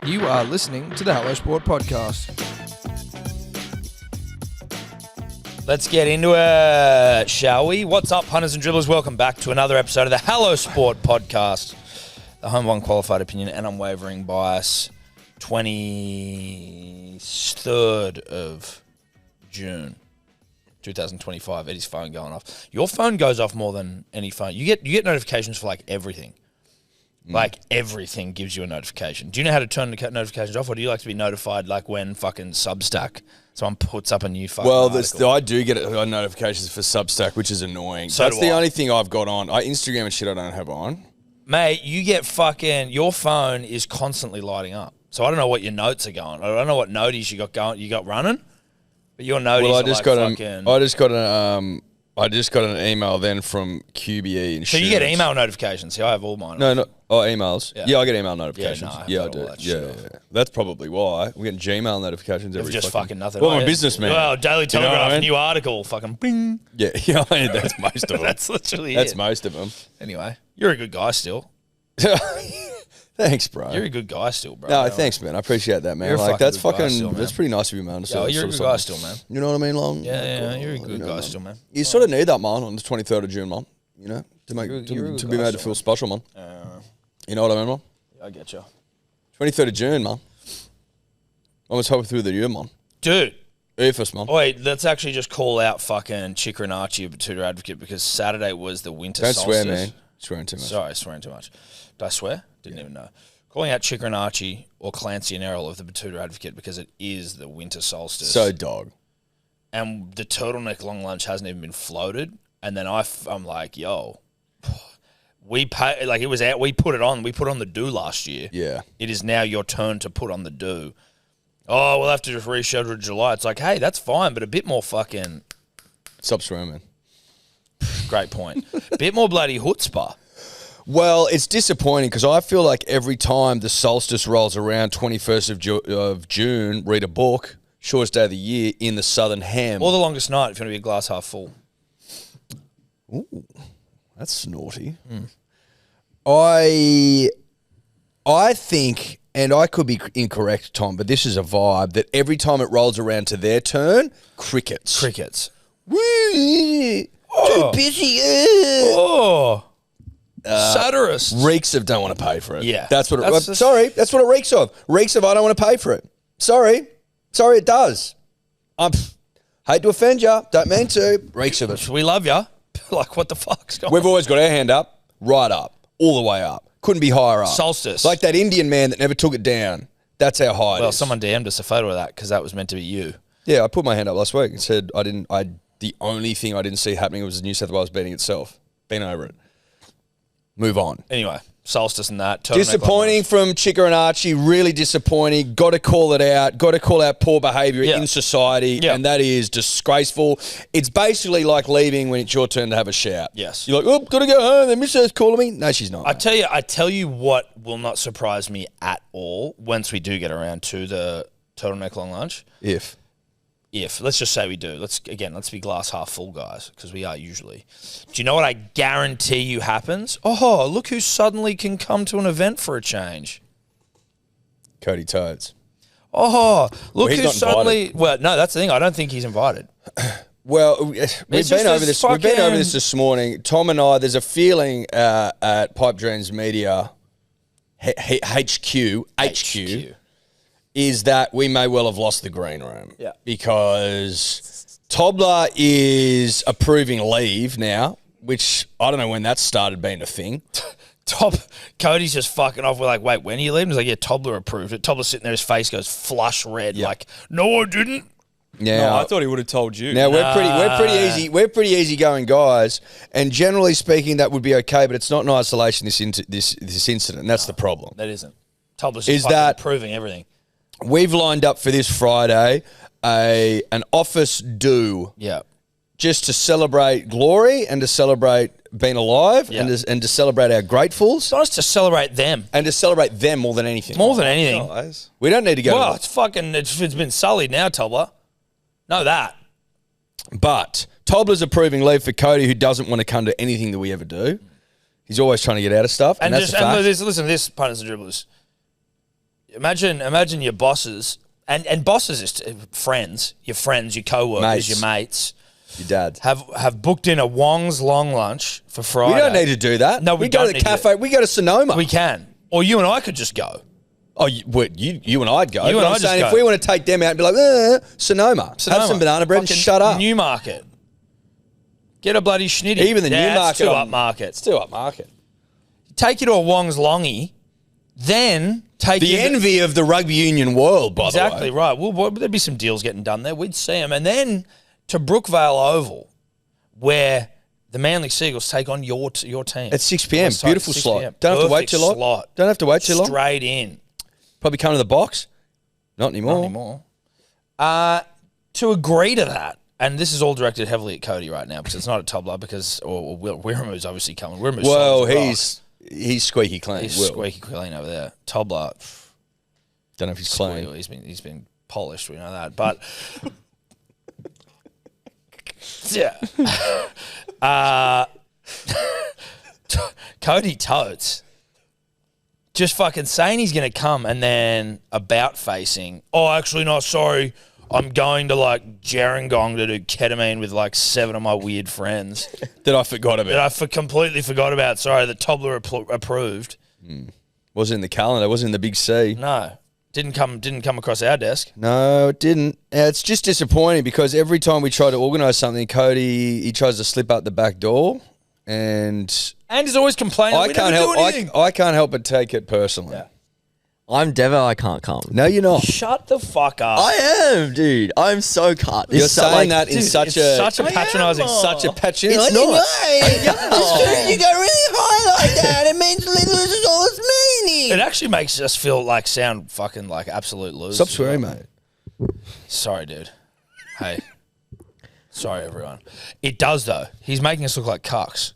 You are listening to the Hello Sport Podcast. Let's get into it, shall we? What's up, punters and dribblers? Welcome back to another episode of the Hello Sport Podcast. The home of unqualified opinion and unwavering bias. 23rd of June, 2025. Eddie's phone going off. Your phone goes off more than any phone. You get notifications for like everything. Like everything gives you a notification. Do you know how to turn the notifications off, or do you like to be notified like when fucking Substack someone puts up a new fucking article? I do get notifications for Substack, which is annoying. So That's the only thing I've got on. Instagram and shit I don't have on. Mate, you get fucking, your phone is constantly lighting up. So I don't know what your notes are going. I don't know what noties you got running, but your noties Well, I just got an email then from QBE Insurance. So you get email notifications. See, I have all mine. Emails. Yeah. I get email notifications. I do. Yeah. That's probably why. We're getting Gmail notifications every just fucking nothing. Well, I'm a businessman. Well, Daily Telegraph, what I mean? new article, fucking bing. Yeah, that's most of them. That's literally That's it. most of them. Anyway, you're a good guy still. Thanks, bro. You're a good guy still, bro. No, thanks, man. I appreciate that, man. You're a like that's fucking good guy fucking. still, man. That's pretty nice of you, man. You're a good guy still, man. You know what I mean, Long? Yeah, you're a good guy still, man. You sort of need that, man, on the 23rd of June, man. You know, to make You're a to good be guy made to still, feel man. special, man. You know what I mean, man? I get you. 23rd of June, man. Almost halfway through the year, man. Dude. Earfus, man. Wait, let's actually just call out fucking Chikra and Archie of Batuta Advocate, because Saturday was the winter Don't solstice. swear, man. Swearing too much. Sorry, swearing too much. Did I swear? Didn't even know. Calling out Chikra and Archie or Clancy and Errol of the Batuta Advocate because it is the winter solstice. So dog. And the turtleneck long lunch hasn't even been floated. And then I'm like, yo, we pay, like it was out. We put it on. We put on the do last year. Yeah. It is now your turn to put on the do. Oh, we'll have to just reschedule to July. It's like, hey, that's fine, but a bit more fucking. Stop swearing, man. Great point. Bit more bloody chutzpah. Well, it's disappointing because I feel like every time the solstice rolls around, 21st of June, read a book, shortest day of the year in the southern hem. Or the longest night if you want to be a glass half full. Ooh, that's naughty. I think, and I could be incorrect, Tom, but this is a vibe that every time it rolls around to their turn, crickets. Woo! Too busy. Oh. Satirist. Reeks of don't want to pay for it. Yeah. That's what that's what it reeks of. Reeks of I don't want to pay for it. Sorry, it does. Hate to offend you. Don't mean to. Reeks of it. We love you. Like, what the fuck's going on? We've always got our hand up, right up, all the way up. Couldn't be higher up. Solstice. Like that Indian man that never took it down. That's how high it Well, is. someone DM'd us a photo of that because that was meant to be you. Yeah, I put my hand up last week and said the only thing I didn't see happening was New South Wales beating itself. Been over it. Move on. Anyway, solstice and that. Disappointing from Chikra and Archie. Really disappointing. Got to call it out. Got to call out poor behaviour in society. Yeah. And that is disgraceful. It's basically like leaving when it's your turn to have a shout. Yes. You're like, oh, got to go home. The missus calling me. No, she's not. I tell you what will not surprise me at all once we do get around to the turtleneck long lunch. If. Let's just say we do. Let's be glass half full, guys, because we are usually. Do you know what I guarantee you happens? Oh, look who suddenly can come to an event for a change. Cody Toads. Oh, look he's who not suddenly. invited. Well, no, that's the thing. I don't think he's invited. Well, we've been over this this morning. Tom and I, there's a feeling at Pipe Dreams Media HQ, is that we may well have lost the green room. Yeah. Because Tobler is approving leave now, which I don't know when that started being a thing. Cody's just fucking off. We're like, wait, when are you leaving? He's like, yeah, Tobler approved it. Tobler's sitting there, his face goes flush red. Yeah. Like, no, I didn't. Yeah, No, I thought he would have told you. Now we're pretty easygoing guys, and generally speaking, that would be okay. But it's not in isolation. This incident, and that's the problem. That isn't. Tobler's Is fucking that- approving everything. We've lined up for this Friday an office do, Yeah. just to celebrate glory and to celebrate being alive Yeah. and to celebrate our gratefuls It's nice to celebrate them and to celebrate them more than anything. more than anything. Guys. We don't need to go. Well, to it's fucking. It's been sullied now, Tobler. Know that. But Tobler's approving leave for Cody, who doesn't want to come to anything that we ever do. He's always trying to get out of stuff, and that's a fact. Listen to this, punters and dribblers. imagine your bosses and bosses is friends, your co-workers, your mates. Your dad have booked in a Wong's long lunch for Friday. We don't need to do that. No, we go to the cafe. We go to Sonoma. We can, or you and I could just go. Oh, you and I'd go. You but and I'm I saying just if go. we want to take them out and be like, Sonoma, have some banana bread and Fucking shut up. Newmarket. Get a bloody schnitty. Even the Newmarket. It's too upmarket. It's too upmarket. Take you to a Wong's Longy, then take The envy of the rugby union world, by the way. Exactly right. Well, there'd be some deals getting done there. We'd see them. And then to Brookvale Oval, where the Manly Seagulls take on your team. At 6 p.m. Beautiful 6 slot. PM. Don't have to wait Perfect too long. slot. Don't have to wait too long. Straight in. Probably come to the box. Not anymore. Not anymore. To agree to that, and this is all directed heavily at Cody right now because it's not at Tobler because Wiramu's obviously coming. Wiramu's Well, he's squeaky clean. He's squeaky clean over there. Tobler, don't know if he's clean. He's been polished. We know that, but yeah. Cody Totes just fucking saying he's going to come and then about facing. Oh, actually, no, sorry. I'm going to like Gerringong to do ketamine with like 7 of my weird friends. That I forgot about. That I completely forgot about. Sorry, that Tobler approved. Wasn't in the calendar. Wasn't in the big C. No. Didn't come across our desk. No, it didn't. It's just disappointing because every time we try to organise something, Cody, he tries to slip out the back door and he's always complaining. I can't help but take it personally. Yeah. I'm Devo, I can't come. No, you're not. Shut the fuck up. I am, dude. I'm so cut. You're saying that in such a patronising, such a patronising. It's not. You go really high like that. It means it loses all its meaning. It actually makes us feel like sound fucking like absolute losers. Stop swearing, mate. Sorry, dude. Hey. Sorry, everyone. It does, though. He's making us look like cucks.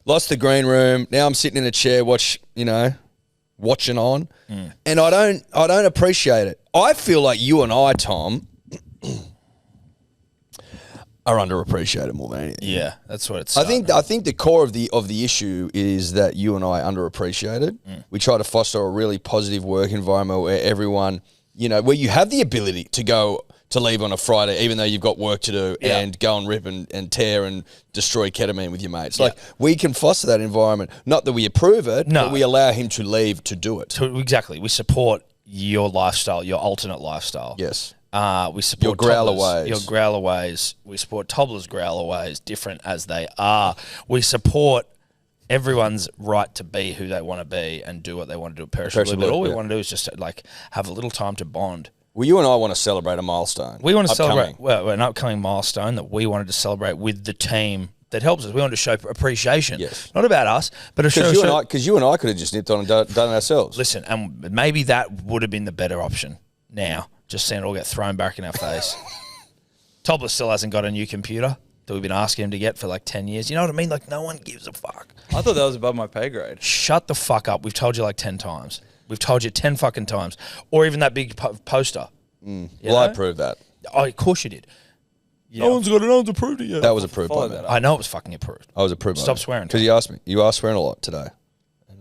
Lost the green room. Now I'm sitting in a chair, watching on, and I don't appreciate it. I feel like you and I, Tom, are underappreciated more than anything. Yeah, that's what it's. I think the core of the issue is that you and I are underappreciated. We try to foster a really positive work environment where everyone, where you have the ability to leave on a Friday, even though you've got work to do, and go and rip and tear and destroy ketamine with your mates. Like, we can foster that environment. Not that we approve it, but we allow him to leave to do it. Exactly. We support your lifestyle, your alternate lifestyle. Yes. We support your growler ways. Your growler ways. We support Tobler's growler ways, different as they are. We support everyone's right to be who they want to be and do what they want to do perishably. But all we want to do is just have a little time to bond. Well, you and I want to celebrate a milestone. We want to celebrate an upcoming milestone that we wanted to celebrate with the team that helps us. We wanted to show appreciation. Yes. Not about us, but because you and I could have just nipped on and done it ourselves. Listen, and maybe that would have been the better option now, just seeing it all get thrown back in our face. Tobler still hasn't got a new computer that we've been asking him to get for like 10 years. You know what I mean? Like, no one gives a fuck. I thought that was above my pay grade. Shut the fuck up. We've told you like 10 times. We've told you 10 fucking times. Or even that big poster. Well, I approved that. Oh, of course you did. Yeah. No one's approved it yet. That was approved by me. I know it was fucking approved. I was approved by Stop swearing. Because you asked me. You are swearing a lot today.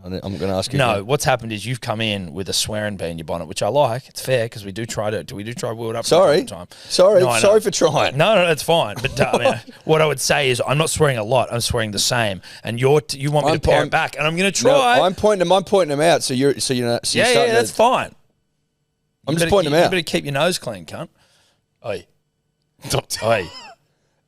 And I'm going to ask you. No, again. what's happened is you've come in with a swearing bee in your bonnet, which I like. It's fair because we do try wheel it up. Sorry. Time. Sorry for trying. No, it's fine. But what I would say is I'm not swearing a lot. I'm swearing the same. And you want me to pare it back, and I'm going to try. No, I'm pointing them out. So you're that's fine. I'm just pointing them out. You better keep your nose clean, cunt. Oi. Oi.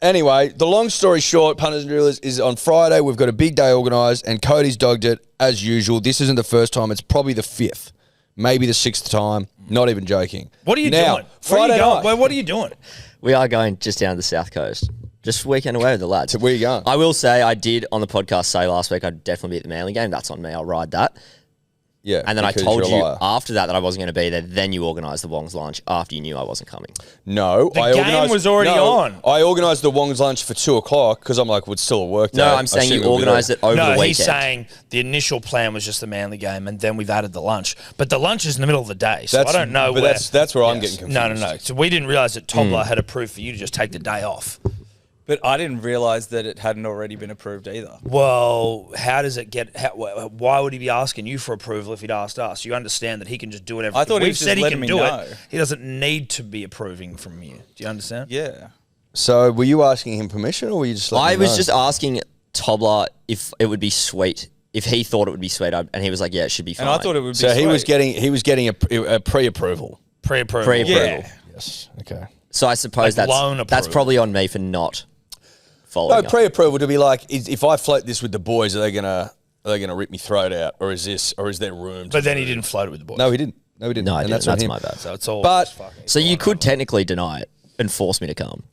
Anyway, the long story short, punters and drillers, is on Friday. We've got a big day organised, and Cody's dogged it as usual. This isn't the first time; it's probably the 5th, maybe the 6th time. Not even joking. What are you doing? Friday night. What are you doing? We are going just down to the south coast, just weekend away with the lads. So where are you going? I will say I did on the podcast say last week I'd definitely be at the Manly game. That's on me. I'll ride that. Yeah, and then I told you after that I wasn't going to be there. Then you organised the Wong's lunch after you knew I wasn't coming. No, the game was already on. I organised the Wong's lunch for 2:00 because I'm like, would still work. No, I'm saying you organised it over the weekend. No, he's saying the initial plan was just the Manly game, and then we've added the lunch. But the lunch is in the middle of the day, so I don't know. But that's where I'm getting confused. No. So we didn't realise that Tobler had approved for you to just take the day off. But I didn't realise that it hadn't already been approved either. Well, how does it get? Why would he be asking you for approval if he'd asked us? You understand that he can just do whatever. I thought he we've was said just he letting can me do know. it. He doesn't need to be approving from you. Do you understand? Yeah. So were you asking him permission, or were you just? I was just asking Tobler if it would be sweet, if he thought it would be sweet, and he was like, "Yeah, it should be fine." And I thought it would be So he sweet. was getting a pre-approval. Pre-approval. Pre-approval. Yeah. Yes. Okay. So I suppose Like loan that's approval. probably on me for not following No, up. pre-approval to be like, if I float this with the boys, are they gonna rip me throat out, or is there room? But then he didn't float it with the boys. No, he didn't. No, he didn't. No, I and didn't. that's on That's him. my bad. So it's all. But- just fucking So you gone could over. technically deny it and force me to come.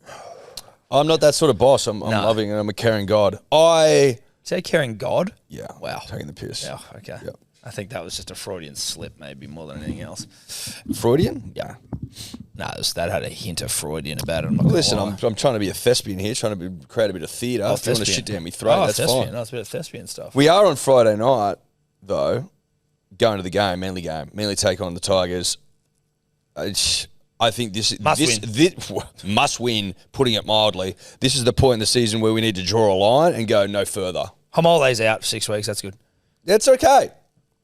I'm not that sort of boss. I'm loving and I'm a caring God. Say caring God. Yeah. Wow. Taking the piss. Yeah. Okay. Yep. I think that was just a Freudian slip, maybe more than anything else. Freudian? Yeah. No, that had a hint of Freudian about it. I'm not gonna Listen, lie. I'm trying to be a thespian here, trying to create a bit of theatre. If you want to thespian. shit down my throat, that's thespian. fine. No, it's a bit of thespian stuff. We are on Friday night, though, going to the game, Manly game. Manly take on the Tigers. I think must win, putting it mildly. This is the point in the season where we need to draw a line and go no further. Hamole's out for 6 weeks. That's good. That's okay.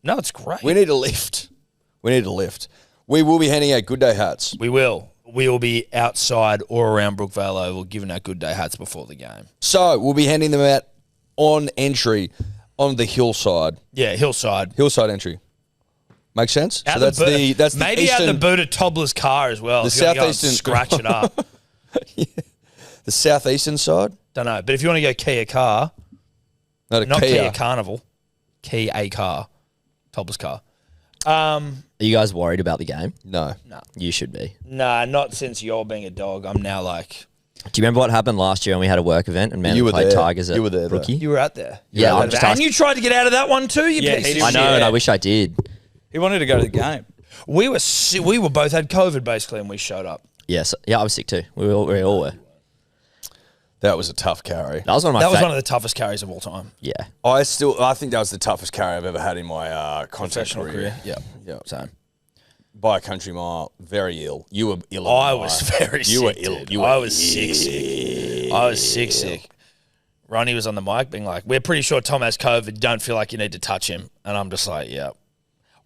No, it's great. We need a lift. We will be handing out good day hats. We will. We will be outside or around Brookvale Oval giving out good day hats before the game. So we'll be handing them out on entry on the hillside. Yeah, Hillside. Hillside entry. Makes sense? Out So that's the maybe eastern, out the boot of Tobler's car as well. the if you wanna go and southeastern- scratch it up. the southeastern side. Don't know, but if you want to go Kia car, Not not Kia. Kia Carnival, Kia car, Tobler's car. Are you guys worried about the game? No. You should be. Nah, not since you're being a dog. I'm now like, Do you remember what happened last year when we had a work event and Manly You were played there. Tigers at You were there, though. Rookie? you were out there. Yeah, You were I'm out just there. asking- And you tried to get out of that one too. You Yeah, piece he of did. I know, shit. and I wish I did. He wanted to go to the game. We were both had COVID basically, and we showed up. Yes, yeah, I was sick too. We all were. That was a tough carry. That was one of my. That was one of the toughest carries of all time. Yeah, I think that was the toughest carry I've ever had in my contact Professional career. Yeah. Yeah. So By a country mile, very ill. You were ill. I was very sick. You were ill. Dude. You were I was sick. I was sick. Ronnie was on the mic being like, we're pretty sure Tom has COVID. Don't feel like you need to touch him. And I'm just like, yeah.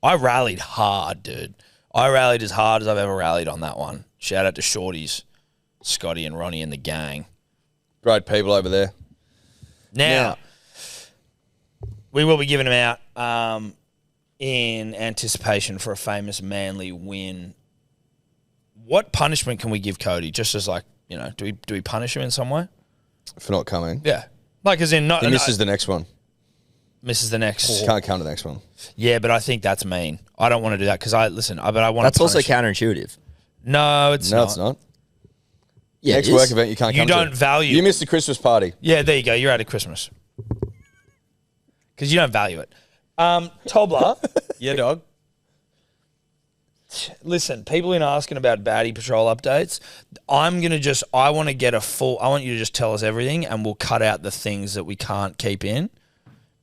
I rallied hard, dude. I rallied as hard as I've ever rallied on that one. Shout out to Shorties, Scotty and Ronnie and the gang. Great people over there. Now, we will be giving them out in anticipation for a famous Manly win. What punishment can we give Cody? Just as like, do we punish him in some way? For not coming. Yeah. Like as in not... He misses the next one. Misses the next... Can't come to the next one. Yeah, but I think that's mean. I don't want to do that because I want that's to also punish him. counterintuitive. No, it's No, not. it's not. Yeah, Next it is. work event you can't You come don't to. value... You missed the Christmas party. Yeah, there you go. You're out of Christmas. Because you don't value it. Tobler, Yeah, dog. listen, people been asking about Baddie Patrol updates. I want to get I want you to just tell us everything and we'll cut out the things that we can't keep in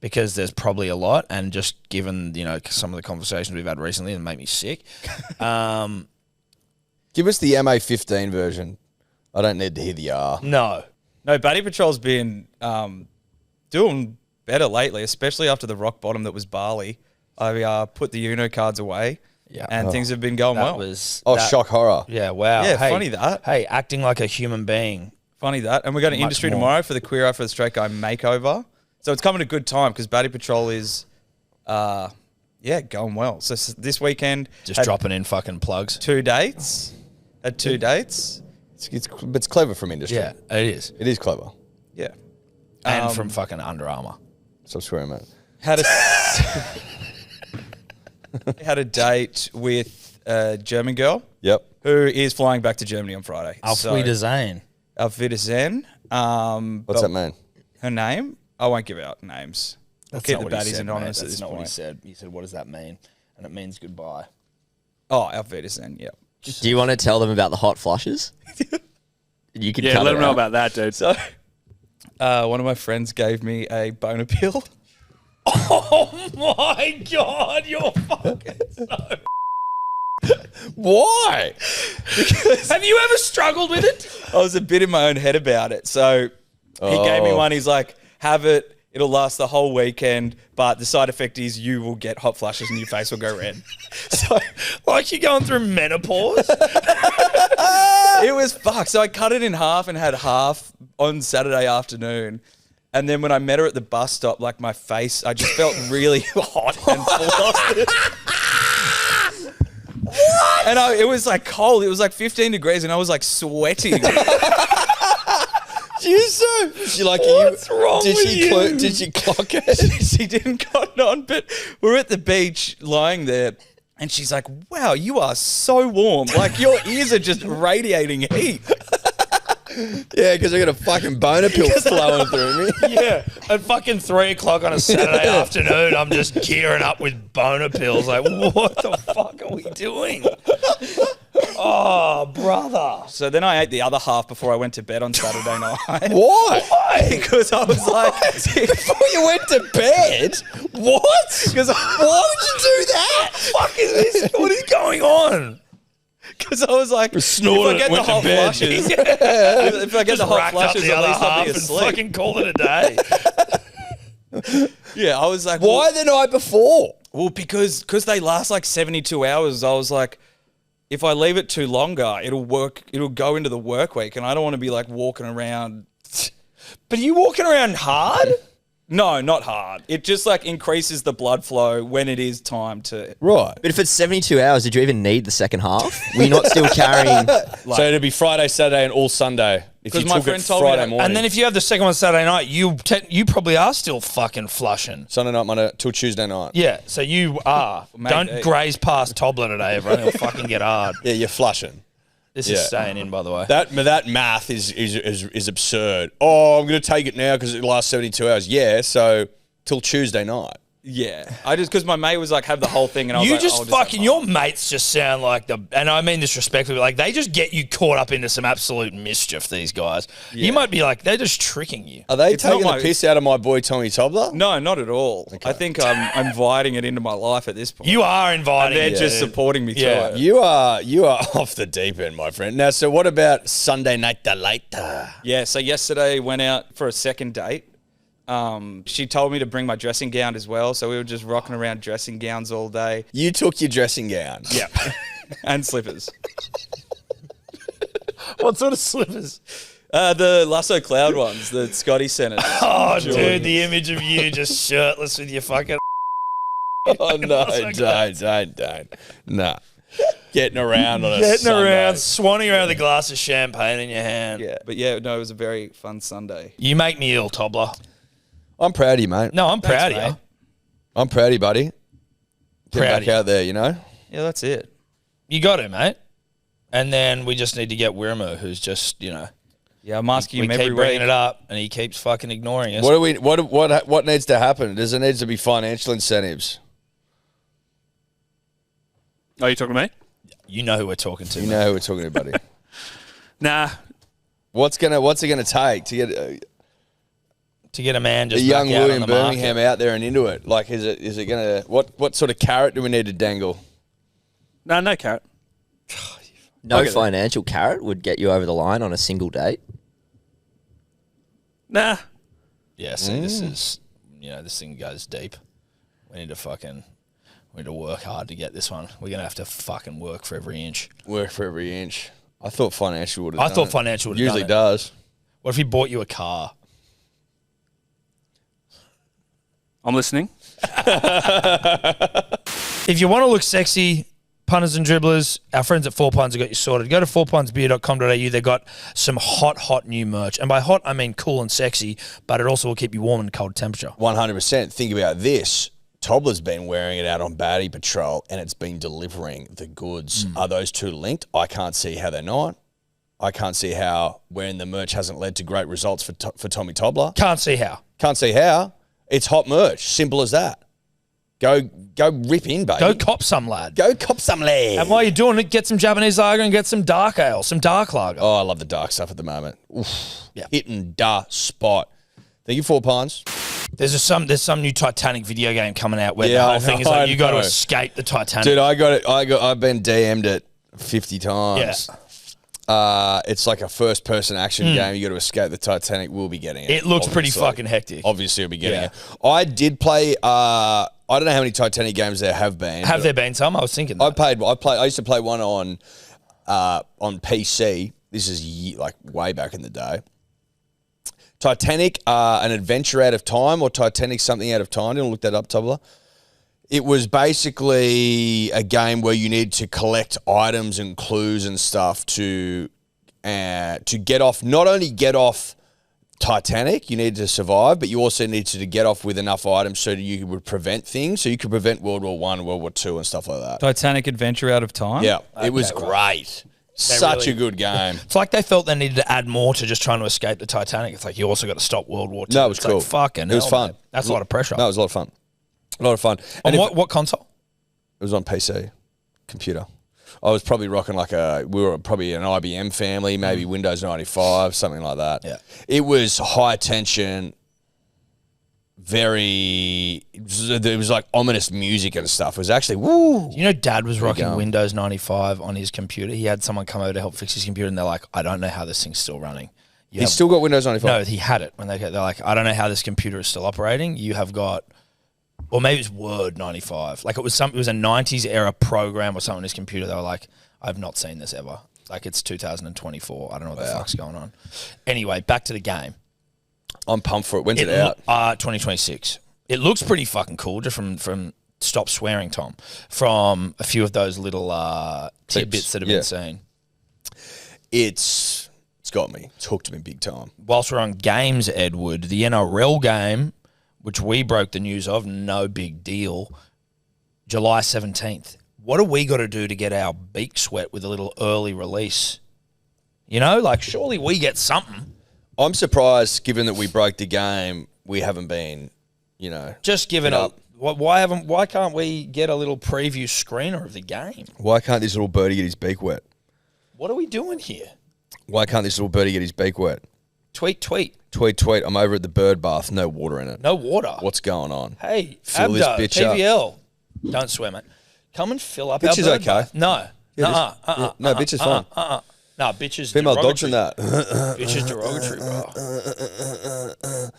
because there's probably a lot. And just given, some of the conversations we've had recently that make me sick. Give us the MA15 version. I don't need to hear the R. No. No, Baddie Patrol's been doing better lately, especially after the rock bottom that was Bali. I put the Uno cards away, and things have been going That well. was... Oh, that- shock horror. Yeah, wow. Yeah, funny that. Hey, acting like a human being. Funny that. And we're going to Much industry more. tomorrow for the Queer Eye for the Straight Guy makeover. So it's coming at a good time because Baddie Patrol is, going well. So this weekend, Just had dropping in fucking plugs. 2 dates. Had 2 dates. It's clever from industry. Yeah, it is. It is clever. Yeah. And from fucking Under Armour. Stop swearing, mate. Had a date with a German girl Yep. who is flying back to Germany on Friday. Auf Wiedersehen. Auf Wiedersehen. What's that mean? Her name? I won't give out names. I'll keep the not what he baddies said, anonymous mate. at That's this not what he point. said. He said, what does that mean? And it means goodbye. Oh, Auf Wiedersehen, yeah. Do you want to tell them about the hot flushes? You can Yeah, cut let it them know out. about that, dude. So, one of my friends gave me a boner pill. Oh my God, you're fucking so... Why? Have you ever struggled with it? I was a bit in my own head about it. So he gave me one. He's like, have it. It'll last the whole weekend, but the side effect is you will get hot flushes and your face will go red. So, Like you're going through menopause? it was fucked. So I cut it in half and had half on Saturday afternoon. And then when I met her at the bus stop, like my face, I just felt really hot and full of it. What? And it was like cold. It was like 15 degrees and I was like sweating. She like, What's wrong did with she you? Did she clock it? She didn't cotton on, but we're at the beach lying there. And she's like, wow, you are so warm. Like, your ears are just radiating heat. Yeah, because I got a fucking boner pill flowing through me. Yeah. At fucking 3 o'clock on a Saturday afternoon, I'm just gearing up with boner pills. Like, what the fuck are we doing? Oh, brother. So then I ate the other half before I went to bed on Saturday night. Why? Because I was like... Before you went to bed? What? Because Why would you do that? Fuck is this? What is going on? Because I was like, Snorted, if I get the went to hot bed. flushes, if I get the hot Racked up flushes, the at other least I'll half be and asleep. fucking called it a day. Yeah, I was like, Why the night before? Well, because they last like 72 hours. I was like, if I leave it too longer, it'll go into the work week, and I don't want to be like walking around. But are you walking around hard? No, not hard. It just like increases the blood flow when it is time to. Right. But if it's 72 hours, did you even need the second half? Were you not still carrying? So it'd be Friday, Saturday, and all Sunday. If you 'Cause my took friend it told me Friday that- morning. And then if you have the second one Saturday night, you probably are still fucking flushing. Sunday night, Monday, till Tuesday night. Yeah, so you are. Maybe. Don't graze past Tobler today, everyone. It'll fucking get hard. Yeah, you're flushing. This Yeah. is staying in, by the way. That math is absurd. Oh, I'm going to take it now because it lasts 72 hours. Yeah, so till Tuesday night. Yeah, I just because my mate was like, have the whole thing, and I was You like, just I'll fucking, have your mates just sound like and I mean this respectfully, like they just get you caught up into some absolute mischief, these guys. Yeah. You might be like, they're just tricking you. Are they It's not taking the my- piss out of my boy Tommy Tobler? No, not at all. I think I'm inviting it into my life at this point. You are and inviting they're it. just supporting me Yeah. through it. You are off the deep end, my friend. Now, so what about Sunday night later? Yeah, so yesterday went out for a second date. She told me to bring my dressing gown as well, so we were just rocking around dressing gowns all day. You took your dressing gown. Yeah, and slippers. What sort of slippers? The Lasso Cloud ones that Scotty sent us. Oh, dude, the image of you just shirtless with your fucking... Oh, no, don't. Nah. Getting around on a Getting Sunday. around, swanning around with a glass of champagne in your hand. Yeah, but yeah, no, it was a very fun Sunday. You make me ill, Tobler. I'm proud of you, mate. No, I'm proud Thanks, of you. mate. I'm proud of you, buddy. Get Proud back of you. out there, you know? Yeah, that's it. You got it, mate. And then we just need to get Wiramu, who's just, Yeah, I'm asking we him keep every bringing week. it up, and he keeps fucking ignoring us. What needs to happen? Does it need to be financial incentives? Are you talking to me? You know who we're talking to. You mate. know who we're talking to, buddy. Nah. What's it gonna take to get To get a man a just young back out William on the Birmingham market. out there and into it? Like, is it gonna what sort of carrot do we need to dangle? No carrot. No Okay. financial carrot would get you over the line on a single date. Nah. Yeah, see, this is, this thing goes deep. We need to work hard to get this one. We're going to have to fucking work for every inch. Work for every inch. I thought financial would have. I done thought it. financial would have Usually done it. does. What if he bought you a car? I'm listening. If you want to look sexy, punters and dribblers, our friends at 4 Puns have got you sorted. Go to 4puntsbeer.com.au. They've got some hot new merch. And by hot, I mean cool and sexy, but it also will keep you warm in cold temperature. 100%. Think about this. Tobler's been wearing it out on Baddie Patrol, and it's been delivering the goods. Are those two linked? I can't see how they're not. I can't see how wearing the merch hasn't led to great results for Tommy Tobler. Can't see how. Can't see how. It's hot merch. Simple as that. Go rip in, baby. Go cop some, lad. Go cop some leg. And while you're doing it, get some Japanese lager and get some dark ale, some dark lager. Oh, I love the dark stuff at the moment. Oof. Yeah. Hitting da spot. Thank you, 4 Puns. There's some new Titanic video game coming out where Yeah, the I whole thing is know, like you got to I know. escape the Titanic. Dude, I've been DM'd it 50 times. Yeah. It's like a first-person action game. You got to escape the Titanic. We'll be getting it. It looks pretty obviously. fucking hectic. Obviously, we'll be getting Yeah. it. I did play. I don't know how many Titanic games there have been. Have there been some? I was thinking that. I used to play one on PC. This is like way back in the day. Titanic, an adventure out of time, or Titanic something out of time. You want to look that up, Tubler? It was basically a game where you need to collect items and clues and stuff to get off. Not only get off Titanic, you needed to survive, but you also needed to get off with enough items so that you would prevent things. So you could prevent World War I, World War II, and stuff like that. Titanic Adventure Out of Time? Yeah, it was Okay, great. Such really- a good game. It's like they felt they needed to add more to just trying to escape the Titanic. It's like you also got to stop World War II. No, it was It's cool. Like, fucking It was hell, fun. mate. That's a lot of pressure. No, it was a lot of fun. A lot of fun. On And if- what console? It was on PC, computer. I was probably rocking we were probably an IBM family, maybe Windows 95, something like that. Yeah. It was high tension, there was like ominous music and stuff. It was actually, woo. You know, Dad was rocking go. Windows 95 on his computer. He had someone come over to help fix his computer, and they're like, I don't know how this thing's still running. He's still got Windows 95. No, he had it. When they're like, I don't know how this computer is still operating. You have got, or maybe it's Word 95. Like it was a 90s era program or something on his computer. They were like, I've not seen this ever. Like it's 2024. I don't know what the fuck's going on. Anyway, back to the game. I'm pumped for it. When's it out? 2026. It looks pretty fucking cool just from stop swearing, Tom, from a few of those little tidbits that have been seen. It's got me. It's hooked me big time. Whilst we're on games, Edward, the NRL game, which we broke the news of, no big deal, July 17th. What do we got to do to get our beaks wet with a little early release? You know, like surely we get something. I'm surprised, given that we broke the game, we haven't been, Just giving Get up. Why can't we get a little preview screener of the game? Why can't this little birdie get his beak wet? What are we doing here? Why can't this little birdie get his beak wet? Tweet. Tweet. I'm over at the bird bath. No water in it. No water. What's going on? Hey, Fill this Abdo, bitch up. TVL. Don't swear, mate. Come and fill up Bitch our is bird okay. bath. No. Yeah, no, bitch is fine. No, bitch is Female dogs in derogatory. that. Bitch is derogatory, bro.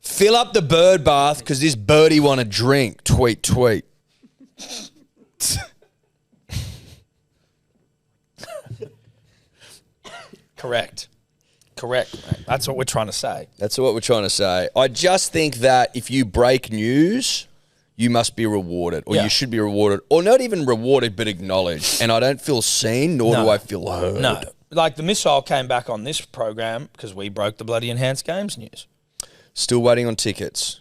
Fill up the bird bath because this birdie want to drink. Tweet. Correct, mate. That's what we're trying to say. That's what we're trying to say. I just think that if you break news, you must be rewarded, or Yeah. you should be rewarded, or not even rewarded, but acknowledged. And I don't feel seen, nor do I feel heard. No. Like the missile came back on this program because we broke the bloody enhanced games news. Still waiting on tickets.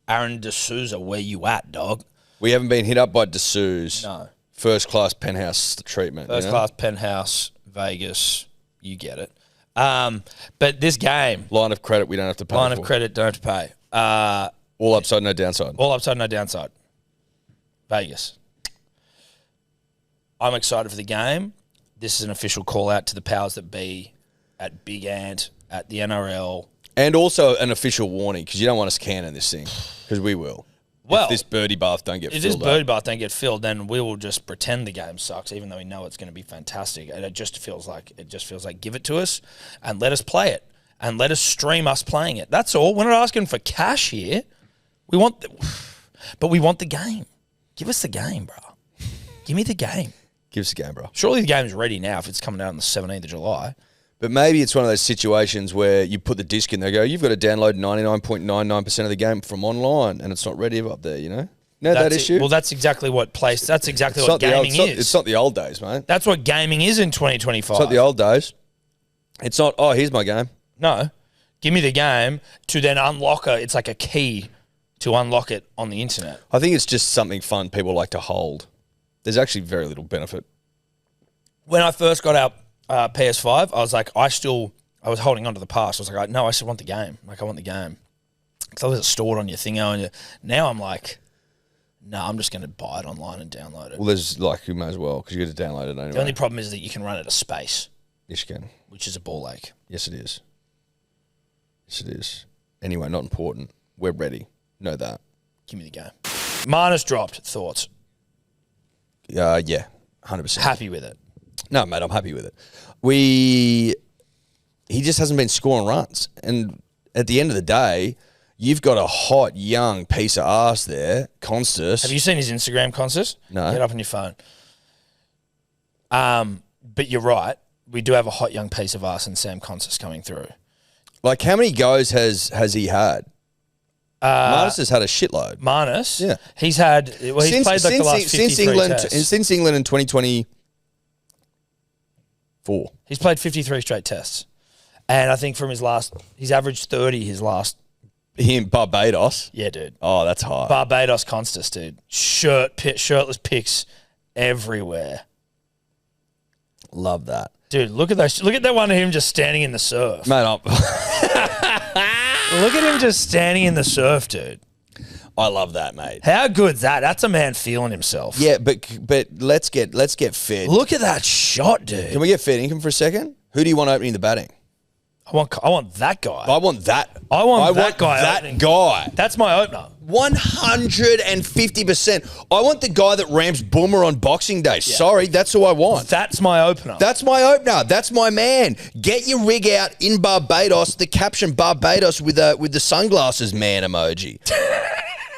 Aaron D'Souza, where you at, dog? We haven't been hit up by D'Souza. No. First class penthouse treatment. First class penthouse, Vegas, you get it. But this game, Line of credit we don't have to pay line for. of credit, don't have to pay. All upside, no downside. All upside, no downside. Vegas. I'm excited for the game. This is an official call out to the powers that be at Big Ant, at the NRL. And also an official warning, because you don't want us canning this thing, because we will. Well, if this birdie bath don't get if filled this birdie bath don't get filled, then we will just pretend the game sucks, even though we know it's going to be fantastic. And it just feels like give it to us and let us play it and let us stream us playing it. That's all. We're not asking for cash here. We want the game. Give us the game, bro. Give me the game. Give us a game, bro. Surely the game's ready now if it's coming out on the 17th of July. But maybe it's one of those situations where you put the disc in, they go, you've got to download 99.99% of the game from online, and it's not ready up there, you know? Know that That's it. issue? Well, that's exactly what It's gaming is. It's not the old days, mate. That's what gaming is in 2025. It's not the old days. It's not, oh, here's my game. No. Give me the game to then unlock it. It's like a key to unlock it on the internet. I think it's just something fun people like to hold. There's actually very little benefit. When I first got out PS5, I was like, I was holding on to the past. I was like, no, I still want the game. Like, I want the game. Because it's stored on your thing. Now I'm like, no, I'm just going to buy it online and download it. Well, there's like, you may as well, because you got to download it anyway. The only problem is that you can run out of space, Yes, you can. which is a ball ache. Yes, it is. Yes, it is. Anyway, not important. We're ready. Know that. Give me the game. Minus dropped. Thoughts? Yeah, 100%. Happy with it. No, mate, I'm happy with it. He just hasn't been scoring runs. And at the end of the day, you've got a hot, young piece of ass there, Konstas. Have you seen his Instagram, Konstas? No. Get up on your phone. But you're right. We do have a hot young piece of ass in Sam Konstas coming through. Like, how many goes has he had? Marnus has had a shitload. Marnus? Yeah. He's had... Well, he's played like the last 53 tests. Since England in 2024. He's played 53 straight tests. And I think from he's averaged 30 his last... Him, Barbados. Yeah, dude. Oh, that's high. Barbados Konstas, dude. Shirtless pics everywhere. Love that. Dude, look at those. Look at that one of him just standing in the surf. Mate, Look at him just standing in the surf, dude. I love that, mate. How good's that? That's a man feeling himself. Yeah, but let's get fed. Look at that shot, dude. Can we get fed income for a second? Who do you want opening the batting? I want that guy. I want that. I want that guy That opening. guy. That's my opener. 150%. I want the guy that rams Boomer on Boxing Day. Sorry, that's who I want. That's my opener. That's my opener. That's my man. Get your rig out in Barbados. The caption Barbados with the sunglasses man emoji.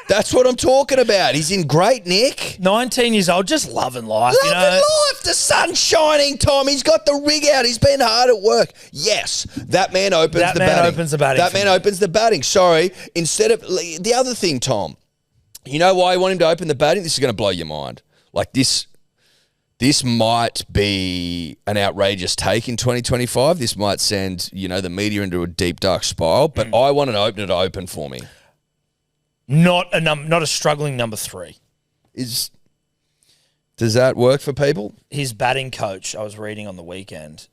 That's what I'm talking about. He's in great nick. 19 years old, just loving life. Loving life. The sun's shining, Tom. He's got the rig out. He's been hard at work. Yes, that man opens the batting. That man opens the batting. That man opens the batting. Sorry. Instead of the other thing, Tom, you know why I want him to open the batting? This is going to blow your mind. Like this might be an outrageous take in 2025. This might send, the media into a deep, dark spiral, but I want an opener to open for me. Not a struggling number 3. Does that work for people? His batting coach, I was reading on the weekend.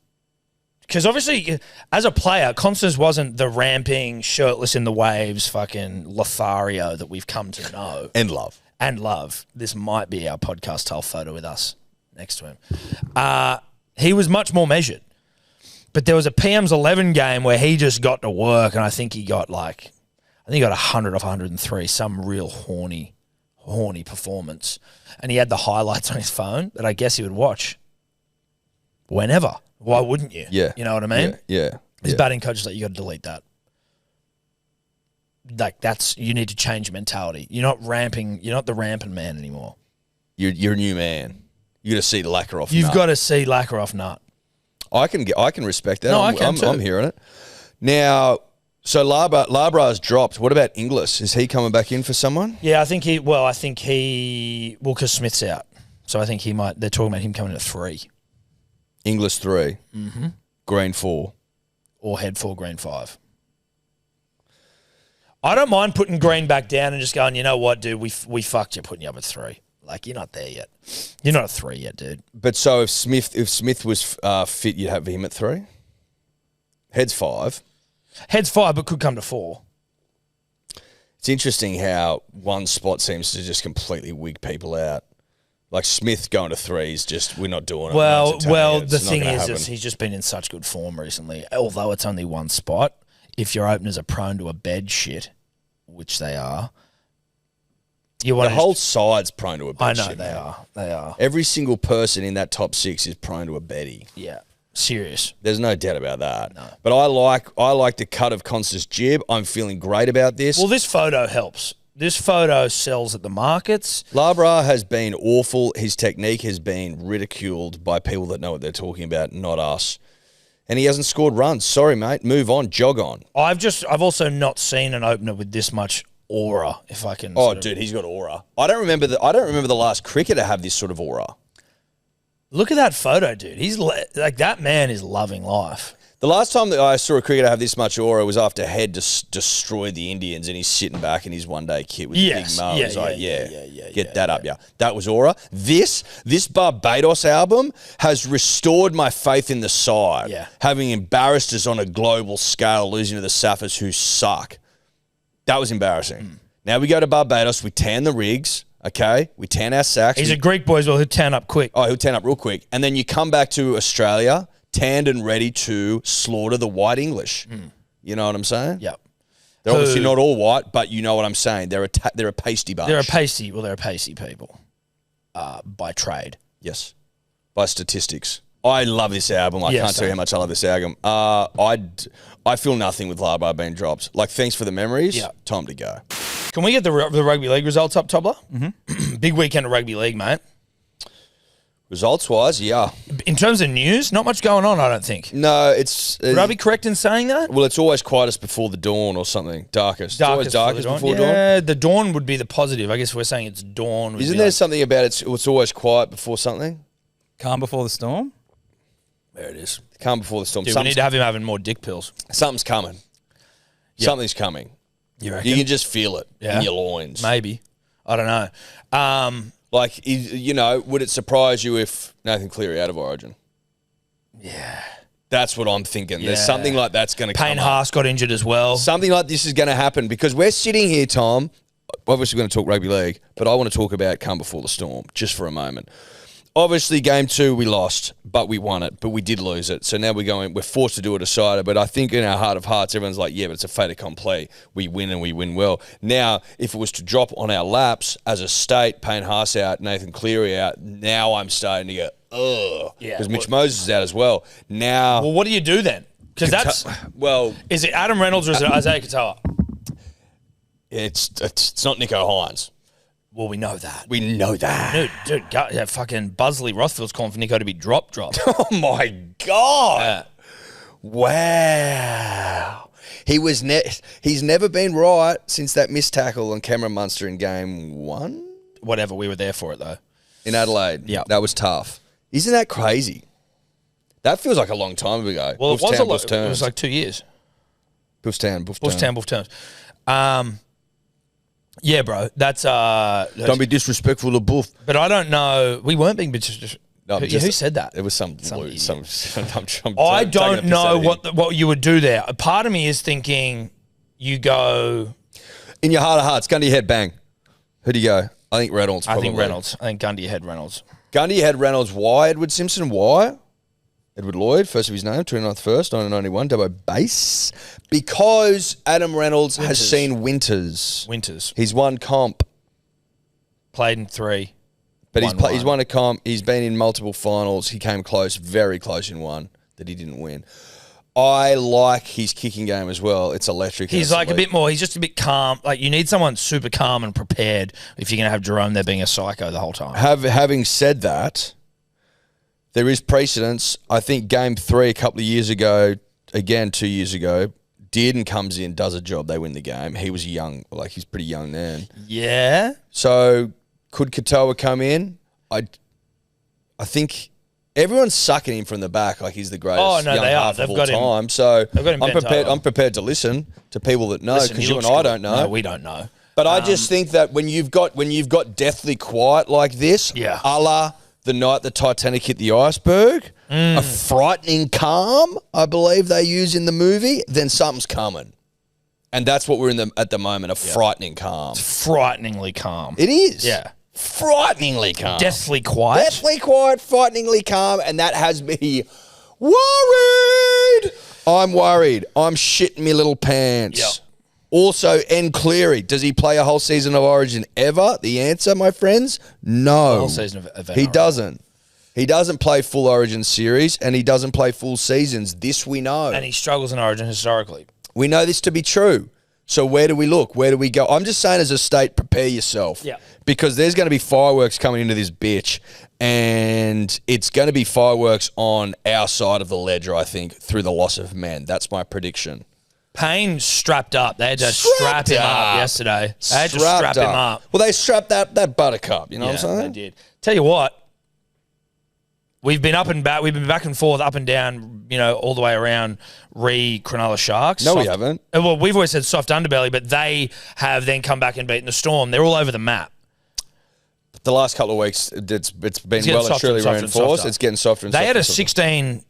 Because obviously, as a player, Konstas wasn't the ramping, shirtless in the waves, fucking Lothario that we've come to know. And love. This might be our podcast style photo with us next to him. He was much more measured. But there was a PM's 11 game where he just got to work, and I think he got 100 off 103, some real horny performance. And he had the highlights on his phone that I guess he would watch whenever. Why wouldn't you? Yeah. You know what I mean? Yeah. His batting coach is like, you got to delete that. Like, you need to change mentality. You're not the ramping man anymore. You're a new man. You got to see the lacquer off. You've got to see lacquer off nut. I can respect that. No, I can too. I'm hearing it. Now, so Labra's dropped. What about Inglis? Is he coming back in for someone? Yeah, I think because Smith's out. So I think they're talking about him coming at 3. Inglis 3. Mm-hmm. Green 4. Or head 4, green 5. I don't mind putting Green back down and just going, you know what, dude, we fucked you putting you up at 3. Like, you're not there yet. You're not at 3 yet, dude. But so if Smith was fit, you'd have him at 3? Head's 5. Head's 5, but could come to 4. It's interesting how one spot seems to just completely wig people out. Like Smith going to 3 is just, we're not doing it. Well, the thing is he's just been in such good form recently. Although it's only one spot, if your openers are prone to a bed shit, which they are, the whole side's prone to a bed shit. I know they are. Every single person in that top 6 is prone to a Baddie. Yeah. Serious. There's no doubt about that. No. But I like the cut of Konstas' jib. I'm feeling great about this. Well, this photo helps. This photo sells at the markets. Labra has been awful. His technique has been ridiculed by people that know what they're talking about, not us. And he hasn't scored runs. Sorry, mate. Move on. Jog on. I've also not seen an opener with this much aura, if I can. Oh, dude, he's got aura. I don't remember the last cricketer to have this sort of aura. Look at that photo, dude. He's like, that man is loving life. The last time that I saw a cricketer have this much aura was after Head destroyed the Indians, and he's sitting back in his one-day kit with big mo. Get that up. That was aura. This Barbados album has restored my faith in the side. Yeah. Having embarrassed us on a global scale, losing to the Saffers who suck. That was embarrassing. Now we go to Barbados. We tan the rigs. Okay, we tan our sacks. He's a Greek boy as well. He'll tan up quick. Oh, he'll tan up real quick. And then you come back to Australia, tanned and ready to slaughter the white English. You know what I'm saying? Yep. They're obviously not all white, but you know what I'm saying. They're a pasty bunch. They're a pasty people by trade. Yes. By statistics. I love this album. I Yeah, can't tell you how much I love this album. I feel nothing with Larbo being dropped. Like, thanks for the memories. Yeah. Time to go. Can we get the Rugby League results up, Tobler? Mm-hmm. Big weekend of Rugby League, mate. Results-wise, yeah. In terms of news, not much going on, I don't think. No, it's... Would I be correct in saying that? Well, it's always quietest before the dawn or something. Darkest. It's always darkest before dawn. Yeah, the dawn would be the positive. I guess we're saying it's dawn. Isn't there something about it's always quiet before something? Calm before the storm. There it is. Calm before the storm. Dude, we need to have him having more dick pills. Something's coming. Yep. Something's coming. You reckon? You can just feel it Yeah. in your loins. Maybe. I don't know. Like, you know, would it surprise you if Nathan Cleary out of Origin? Yeah. That's what I'm thinking. There's Yeah. something like that's going to come Payne up. Haas got injured as well. Something like this is going to happen because we're sitting here, Tom. Obviously, we're going to talk rugby league, but I want to talk about Calm Before the Storm just for a moment. Obviously, game 2 we lost, but we won it, but we did lose it. So now we're forced to do a decider. But I think in our heart of hearts, everyone's like, yeah, but it's a fait accompli. We win and we win well. Now, if it was to drop on our laps as a state, Payne Haas out, Nathan Cleary out, now I'm starting to go, ugh. Yeah, Because Mitch Moses is out as well. Now, Well, what do you do then? Because that's... well, Is it Adam Reynolds or is it Isaiah Katoa? it's not Nico Hines. Well, we know that. We know that. Dude, fucking Buzzley Rothfield's calling for Nico to be dropped. Oh my God! Wow. He's never been right since that missed tackle on Cameron Munster in game 1 Whatever, we were there for it though. in Adelaide. Yeah. That was tough. Isn't that crazy? That feels like a long time ago. Well, it was Buffstown, a lot. It Buffstown. was like 2 years. Buffstown. Yeah, bro. That's Don't be disrespectful to Buff. But I don't know. We weren't being No, who just- said that? It was some idiot. I I don't know what you would do there. A part of me is thinking you go. In your heart of hearts, gun to your head, bang. Who do you go? I think Reynolds. I think probably. Reynolds. I think gun to your head, Reynolds. Gun to your head, Reynolds. Why? Edward Simpson. Why? Edward Lloyd, first of his name, 29th first, 1991, double base. Because Adam Reynolds has seen Winters. He's won comp, Played in 3. but Won he's one. won a comp. He's been in multiple finals. He came close, very close in one that he didn't win. I like his kicking game as well. It's electric. He's like a bit more. He's just a bit calm. Like you need someone super calm and prepared if you're going to have Jerome there being a psycho the whole time. Having said that, there is precedence. I think game 3 a couple of years ago, again 2 years ago, Dearden comes in, does a job, they win the game. He was young, like he's pretty young then. Yeah. So could Katoa come in? I think everyone's sucking him from the back like he's the greatest Oh, no, young they are. half They've of all got him- time. So they've got him I'm bent prepared. over. I'm prepared to listen to people that know Listen, because he you and looks I good. don't know. No, we don't know. But I just think that when you've got deathly quiet like this, Yeah. a la the night the Titanic hit the iceberg, a frightening calm, I believe they use in the movie, then something's coming. And that's what we're in at the moment, a frightening calm. Frighteningly calm. It is. Yeah. Frighteningly calm. Deathly quiet. Deathly quiet, frighteningly calm, and that has me worried. I'm worried. I'm shitting me little pants. Yep. Also, N. Cleary, does he play a whole season of Origin ever? The answer, my friends, no. whole season of He doesn't. He doesn't play full Origin series, and he doesn't play full seasons. This we know. And he struggles in Origin historically. We know this to be true. So where do we look? Where do we go? I'm just saying as a state, prepare yourself. Yeah. Because there's going to be fireworks coming into this bitch, and it's going to be fireworks on our side of the ledger, I think, through the loss of men. That's my prediction. Payne strapped up. They had to strap him up yesterday. They had to strap him up. Well, they strapped that buttercup, you know what I'm saying? They did. Tell you what, we've been up and back. We've been back and forth, up and down, all the way around Cronulla Sharks. No, we haven't. Well, we've always said soft underbelly, but they have then come back and beaten the Storm. They're all over the map. The last couple of weeks, it's been getting well and softer truly and softer and reinforced. softer. It's getting softer and softer. They had a and softer.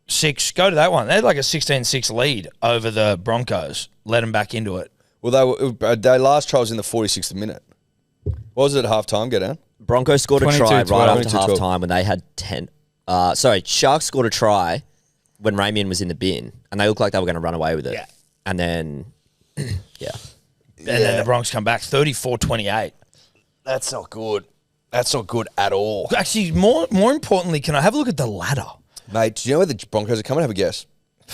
16-6. Go to that one. They had like a 16-6 lead over the Broncos. Let them back into it. Well, their last trial was in the 46th minute. What was it at halftime? Go down. Broncos scored a 22-12. try right after 22-12. half time when they had 10. Sharks scored a try when Ramian was in the bin, and they looked like they were going to run away with it. Yeah. And then, yeah. And then the Broncos come back 34-28. That's not good. That's not good at all. Actually, more importantly, can I have a look at the ladder? Mate, do you know where the Broncos are coming? Have a guess.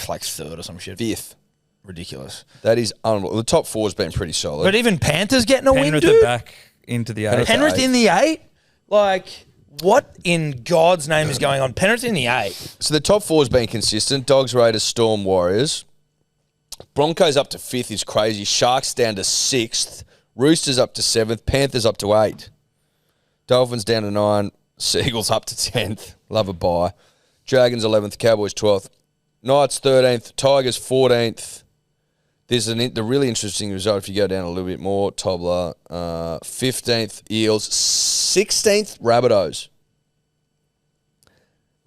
Like third or some shit. Fifth. Ridiculous. That is unbelievable. The top four has been pretty solid. But even Panthers getting a win, Penrith dude. are back into the eight. Penrith in the 8? Like, what in God's name is going on? Penrith in the 8. So the top four has been consistent. Dogs, Raiders, Storm, Warriors. Broncos up to 5th is crazy. Sharks down to 6th. Roosters up to 7th. Panthers up to 8. Dolphins down to 9. Seagulls up to 10th. Love a bye. Dragons 11th. Cowboys 12th. Knights 13th. Tigers 14th. There's the really interesting result if you go down a little bit more. Tobler, 15th, Eels, 16th, Rabbitohs.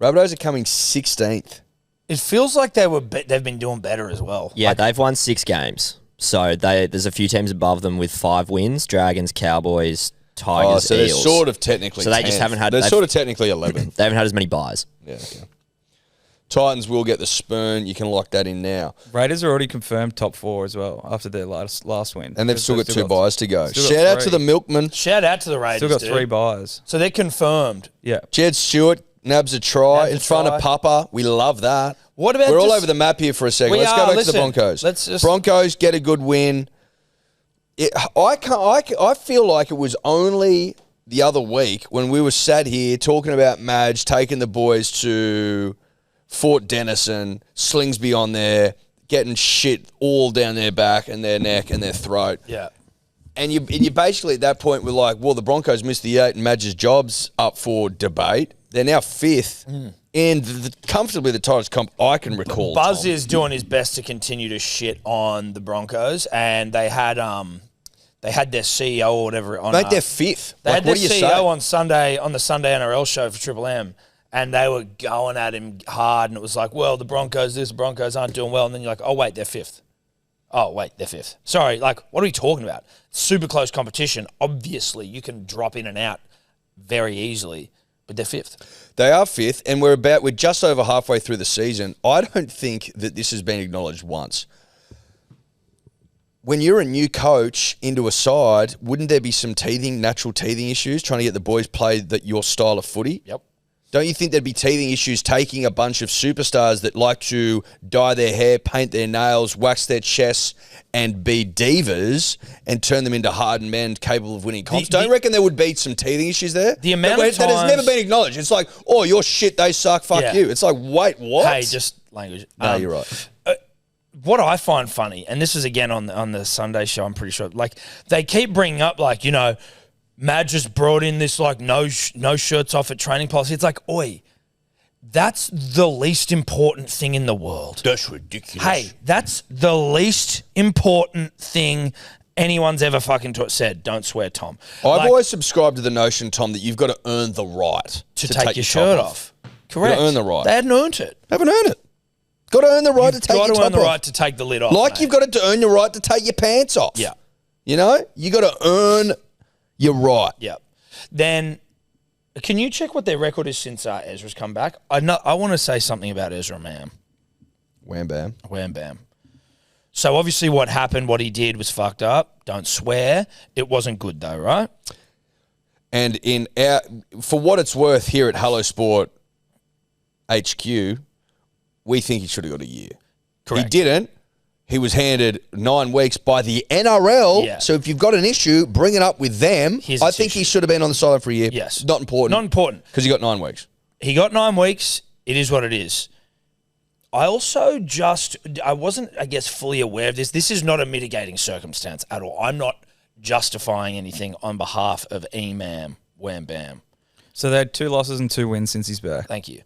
Rabbitohs are coming 16th. It feels like they've been doing better as well. Yeah, they've won 6 games. So there's a few teams above them with 5 wins. Dragons, Cowboys, Tigers, so they're Eels. sort of technically So they just 10th. haven't had... They're sort of technically 11th. They haven't had as many buys. Yeah, okay. Titans will get the spoon. You can lock that in now. Raiders are already confirmed top 4 as well after their last win. And they've still got 2 buys to go. still got Shout out to 3. the Milkman. Shout out to the Raiders, Still got dude. 3 buys. So they're confirmed. Yeah. Jed Stewart nabs a try Nabs a in front try. of Papa. We love that. What about We're all just- over the map here for a second. We Let's are. go back to Listen, the Broncos. let's just- Broncos get a good win. I feel like it was only the other week when we were sat here talking about Madge taking the boys to Fort Denison, Slingsby on there, getting shit all down their back and their neck and their throat. Yeah. And you basically at that point were like, well, the Broncos missed the 8 and Madge's job's up for debate. They're now 5th. And comfortably the tightest comp I can recall. Buzz Tom. is doing his best to continue to shit on the Broncos, and they had their CEO or whatever on. Mate, they're 5th. They had what their do you CEO say? on the Sunday NRL show for Triple M, and they were going at him hard, and it was like, well, the Broncos aren't doing well, and then you're like, oh wait, they're 5th. Oh wait, they're 5th. Sorry, like, what are we talking about? Super close competition. Obviously, you can drop in and out very easily, but they're 5th. They are 5th, and we're just over halfway through the season. I don't think that this has been acknowledged once. When you're a new coach into a side, wouldn't there be some natural teething issues, trying to get the boys play your style of footy? Yep. Don't you think there'd be teething issues taking a bunch of superstars that like to dye their hair, paint their nails, wax their chests, and be divas and turn them into hardened men capable of winning comps? Don't you reckon there would be some teething issues there? The amount of that has times- never been acknowledged. It's like, oh, you're shit, they suck, fuck Yeah. you. It's like, wait, what? Hey, just language. No, you're right. What I find funny, and this is again on the Sunday show, I'm pretty sure, like they keep bringing up like, you know, Madge just brought in this like no shirts off at training policy. It's like, oi, that's the least important thing in the world. That's ridiculous. Hey, that's the least important thing anyone's ever fucking said. Don't swear, Tom. I've always subscribed to the notion, Tom, that you've got to earn the right to take your shirt off. You've Correct. got to earn the right. They hadn't earned it. Haven't earned it. Got to earn the right to take your Got to top earn the off. right to take the lid off. Like mate. you've got to earn your right to take your pants off. Yeah. You know? You got to earn your right. Yeah. Then, can you check what their record is since Ezra's come back? I want to say something about Ezra, man. Wham bam. Wham bam. So obviously, what happened, what he did, was fucked up. Don't swear. It wasn't good though, right? And for what it's worth, here at Hello Sport HQ, we think he should have got a year. Correct. He didn't. He was handed 9 weeks by the NRL. Yeah. So if you've got an issue, bring it up with them. Here's I its think issue. he should have been on the sideline for a year. Yes. Not important. Not important. Because he got 9 weeks. He got 9 weeks. It is what it is. I also I wasn't, I guess, fully aware of this. This is not a mitigating circumstance at all. I'm not justifying anything on behalf of E-Mam, Wham Bam. So they had 2 losses and 2 wins since he's back. Thank you.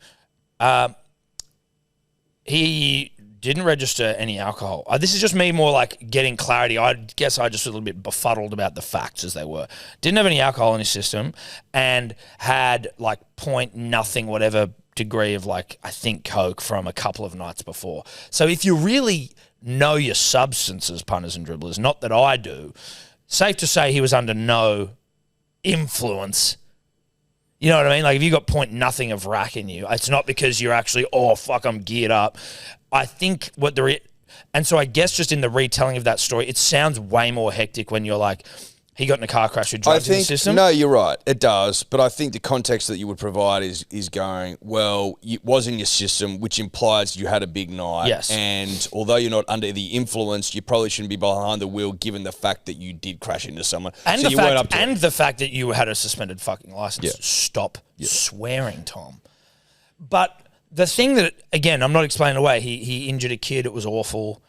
He didn't register any alcohol. This is just me more like getting clarity. I guess I just was a little bit befuddled about the facts as they were. Didn't have any alcohol in his system and had like point nothing whatever degree of like, I think, coke from a couple of nights before. So if you really know your substances, punters and dribblers, not that I do, safe to say he was under no influence. You know what I mean? Like if you got point nothing of rack in you, it's not because you're actually, oh, fuck, I'm geared up. I think and so I guess just in the retelling of that story, it sounds way more hectic when you're like, he got in a car crash with I drugs in the think system. no, you're right. It does, but I think the context that you would provide is going well. It was in your system, which implies you had a big night. Yes. And although you're not under the influence, you probably shouldn't be behind the wheel, given the fact that you did crash into someone. And, so the you weren't up fact, to and it. the fact that you had a suspended fucking license. Yeah. Stop swearing, Tom. But the thing that, again, I'm not explaining away. He injured a kid. It was awful.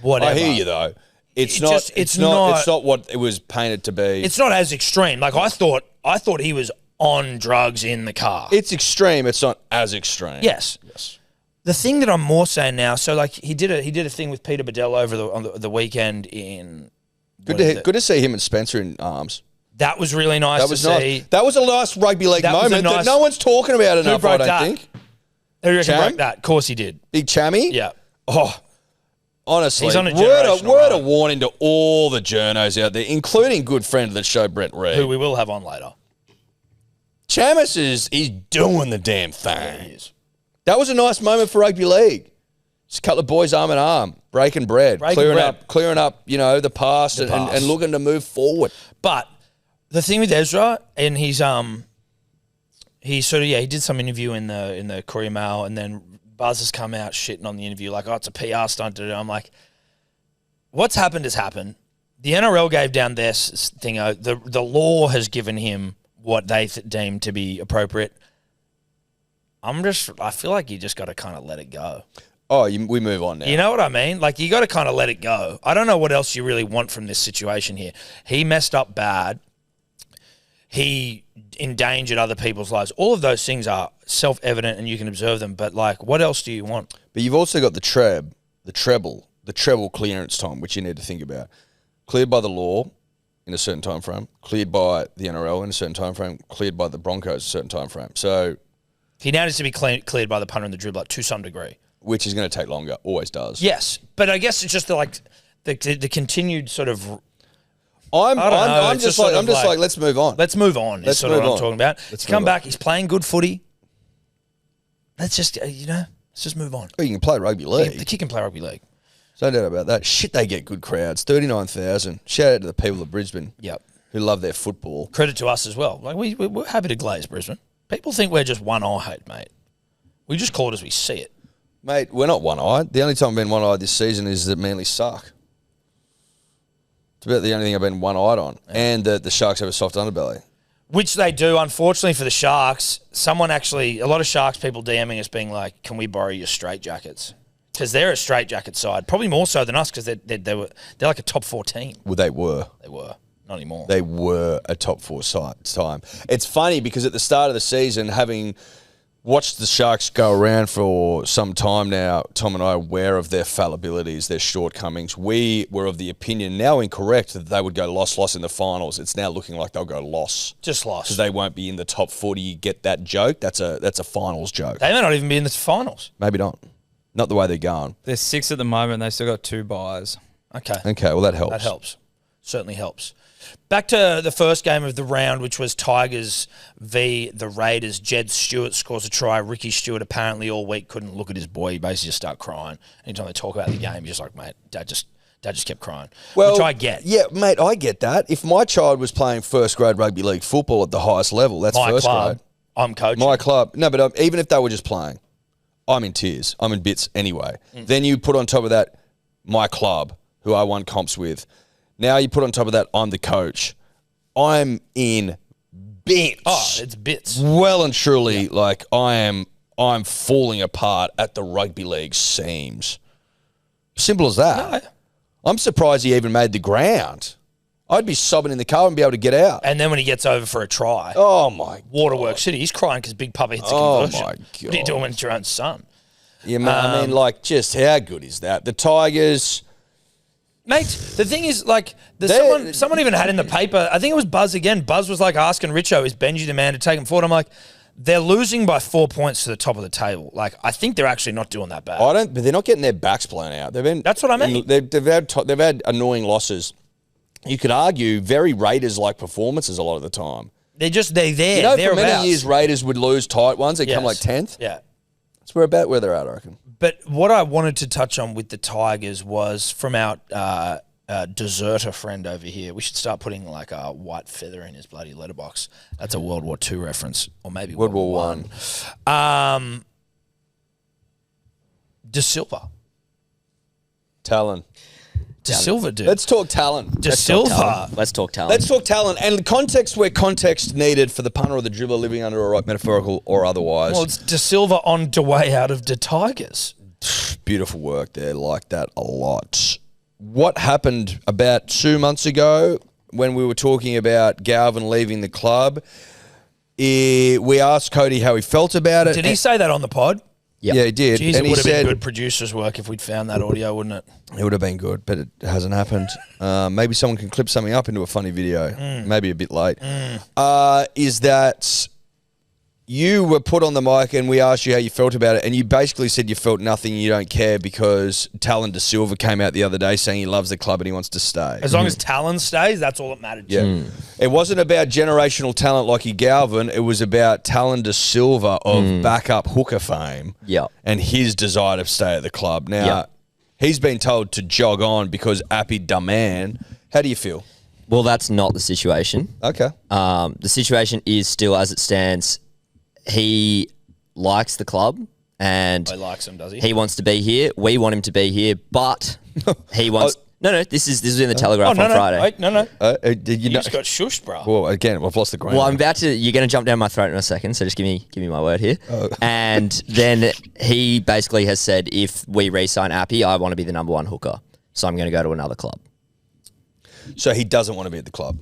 Whatever. I hear you though. It's It not. just- It's not what it was painted to be. It's not as extreme. Like I thought he was on drugs in the car. It's extreme. It's not as extreme. Yes. The thing that I'm more saying now, so like he did a thing with Peter Bedell on the weekend in. Good to see him and Spencer in arms. That was really nice That was to see. nice. That was a nice rugby league That was a moment that nice- no one's talking about Who enough. I broke don't that? think. Who reckon Cham? broke that? Of course he did. Big Chammy. Yeah. Oh, honestly, He's on a word generational of warning to all the journos out there, including good friend of the show, Brent Reed. Who we will have on later. Chamis he's doing the damn thing. That was a nice moment for rugby league. Just a couple of boys arm in arm, breaking bread, clearing up, the past, and looking to move forward. But the thing with Ezra, and he did some interview in the Courier Mail, and then Buzz has come out shitting on the interview like, oh, it's a PR stunt. I'm like, what's happened has happened. The NRL gave down their thing. The law has given him what they deem to be appropriate. I feel like you just got to kind of let it go. Oh, we move on now. You know what I mean? Like, you got to kind of let it go. I don't know what else you really want from this situation here. He messed up bad. He endangered other people's lives. All of those things are self-evident and you can observe them. But, like, what else do you want? But you've also got the treble clearance time, which you need to think about. Cleared by the law in a certain time frame, cleared by the NRL in a certain time frame, cleared by the Broncos in a certain time frame. So he now needs to be cleared by the punter and the dribbler to some degree. Which is going to take longer, always does. Yes, but I guess it's just the continued sort of. I'm just like, let's move on. Let's move on. Is sort of what I'm talking about. He's come back. He's playing good footy. Let's just let's just move on. Oh, you can play rugby league. The kid can play rugby league. No doubt about that. Shit, they get good crowds. 39,000. Shout out to the people of Brisbane. Yep. Who love their football. Credit to us as well. Like we're happy to glaze Brisbane. People think we're just one-eyed, mate. We just call it as we see it. Mate, we're not one-eyed. The only time I've been one-eyed this season is that Manly suck. It's about the only thing I've been one-eyed on. Yeah. And that the Sharks have a soft underbelly. Which they do, unfortunately for the Sharks. A lot of Sharks people DMing us being like, can we borrow your straitjackets? Because they're a straitjacket side. Probably more so than us because they're like a top 4 team. Well, they were. They were. Not anymore. They were a top 4 side time. It's funny because at the start of the season, having watched the Sharks go around for some time now, Tom and I are aware of their fallibilities, their shortcomings. We were of the opinion, now incorrect, that they would go loss in the finals. It's now looking like they'll go loss. Just loss. Because they won't be in the top 40. You get that joke? That's a finals joke. They may not even be in the finals. Maybe not. Not the way they're going. They're 6 at the moment. They've still got 2 buys. Okay. Okay, well, that helps. That helps. Certainly helps. Back to the first game of the round, which was Tigers v. the Raiders. Jed Stewart scores a try. Ricky Stewart apparently all week couldn't look at his boy. He basically just started crying. Anytime they talk about the game, he's just like, mate, Dad just kept crying. Well, which I get. Yeah, mate, I get that. If my child was playing first grade rugby league football at the highest level, that's My first club, grade. I'm coaching. My club. No, but even if they were just playing, I'm in tears. I'm in bits anyway. Then you put on top of that my club, who I won comps with. Now you put on top of that, I'm the coach. I'm in bits. Oh, it's bits. Well and truly, like I'm falling apart at the rugby league seams. Simple as that. No. I'm surprised he even made the ground. I'd be sobbing in the car and be able to get out. And then when he gets over for a try, Oh my Waterworks City, he's crying because Big Papa hits a Oh, conversion. my What are you doing when it's your own son? Yeah, man, I mean, like, just how good is that? The Tigers. Mate, the thing is, like, someone even had in the paper, I think it was Buzz again. Buzz was like asking Richo, is Benji the man to take him forward? I'm like, they're losing by 4 points to the top of the table. Like, I think they're actually not doing that bad. But they're not getting their backs blown out. That's what I mean. They've had annoying losses. You could argue very Raiders-like performances a lot of the time. They're there. You know, for thereabouts. many years, Raiders would lose tight ones. They come like Yes. 10th. Yeah. That's about where they're at, I reckon. But what I wanted to touch on with the Tigers was from our deserter friend over here. We should start putting like a white feather in his bloody letterbox. That's a World War II reference, or maybe World War One. De Silva. Talon. De Silva, dude. Let's talk talent. De Silva. Let's talk talent. Let's talk talent and the context where context needed for the punter or the dribbler living under a rock, metaphorical or otherwise. Well, it's De Silva on the way out of the Tigers. Beautiful work there. Like that a lot. What happened about 2 months ago when we were talking about Galvin leaving the club? We asked Cody how he felt about it. Did he say that on the pod? Yep. Yeah, he did. Jeez, and it he would have said been good producer's work if we'd found that audio, wouldn't it? it would have been good, but it hasn't happened. Maybe someone can clip something up into a funny video. Maybe a bit late. Is that you were put on the mic and we asked you how you felt about it, and you basically said you felt nothing, you don't care, because Talon De Silva came out the other day saying he loves the club and he wants to stay. As long as Talon stays, that's all that mattered. Yeah. It wasn't about generational talent like Galvin. It was about Talon De Silva of backup hooker fame and his desire to stay at the club. Now, he's been told to jog on because Appy Daman. How do you feel? Well, that's not the situation. Okay. The situation is still as it stands. He likes the club and He likes him, does he? he wants to be here. We want him to be here, but he wants. No. This is in the Telegraph on Friday. Wait, no. Did you You know? just got shushed, bro. Well, again, I've lost the ground. Well, I'm about to. You're going to jump down my throat in a second, so just give me my word here. And then he basically has said, if we re-sign Appy, I want to be the number one hooker, so I'm going to go to another club. So he doesn't want to be at the club.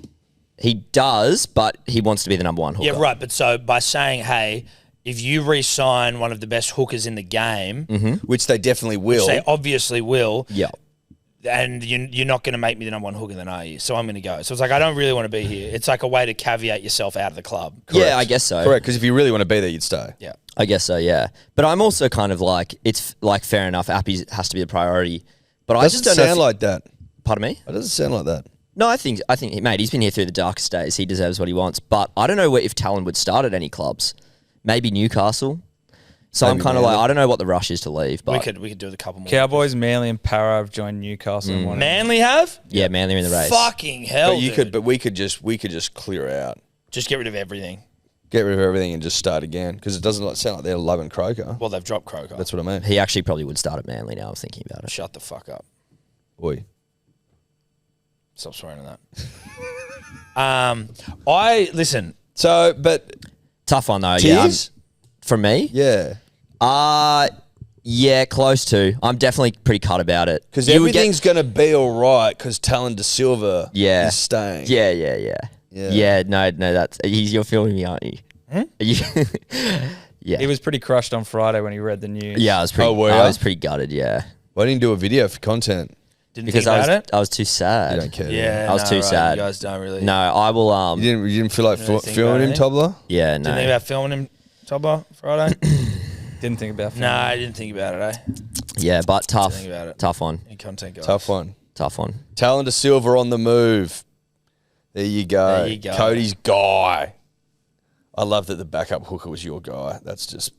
He does, but he wants to be the number one hooker. Yeah, right. But so by saying, hey, if you re-sign one of the best hookers in the game, Which they definitely will. they obviously will, Yeah. and you're not going to make me the number one hooker, then are you? So I'm going to go. So it's like, I don't really want to be here. It's like a way to caveat yourself out of the club. Yeah, I guess so. Correct, because if you really want to be there, you'd stay. Yeah. I guess so, yeah. But I'm also kind of like, it's like fair enough, Appy has to be a priority. But I just Doesn't don't know. sound like that. Pardon me? It doesn't sound like that. No, I think, mate, he's been here through the darkest days. He deserves what he wants. But I don't know if Talon would start at any clubs. Maybe Newcastle. So Maybe I'm kind of like, Manly. I don't know what the rush is to leave. But We could do a couple more. Cowboys, Manly, and Para have joined Newcastle. And wanted- Manly have? yeah, Manly are in the race. Fucking hell, But you dude. could, but we could just clear out, Just get rid of everything. get rid of everything, and just start again. Because it doesn't sound like they're loving Croker. Well, they've dropped Croker. That's what I mean. He actually probably would start at Manly now, I'm thinking about it. Shut the fuck up. Oi. Stop swearing at that. Listen. So, but Tough one, though. tears? From me? Yeah. Yeah, close to. I'm definitely pretty cut about it. Because You would get- everything's going to be all right because Talon De Silva Yeah. is staying. Yeah. Yeah. Yeah, no, you're feeling me, aren't you? Yeah. He was pretty crushed on Friday when he read the news. Yeah, I was pretty. Oh, were I ya? was pretty gutted. Yeah, Why didn't you do a video for content? Didn't because think about it? I was too sad. You don't care. Yeah. I was too right, sad. You guys don't really. No, I will. You didn't feel like Really think filming him, about it? Tobler? Yeah, Didn't think no. about filming him, Tobber, Friday? Didn't think about No, I didn't think about it, eh? Yeah, but tough. Think about it. Tough one. Any content guys. Tough one. Tough one. Talon De Silva on the move. There you go. There you go. Cody's guy. I love that the backup hooker was your guy. That's just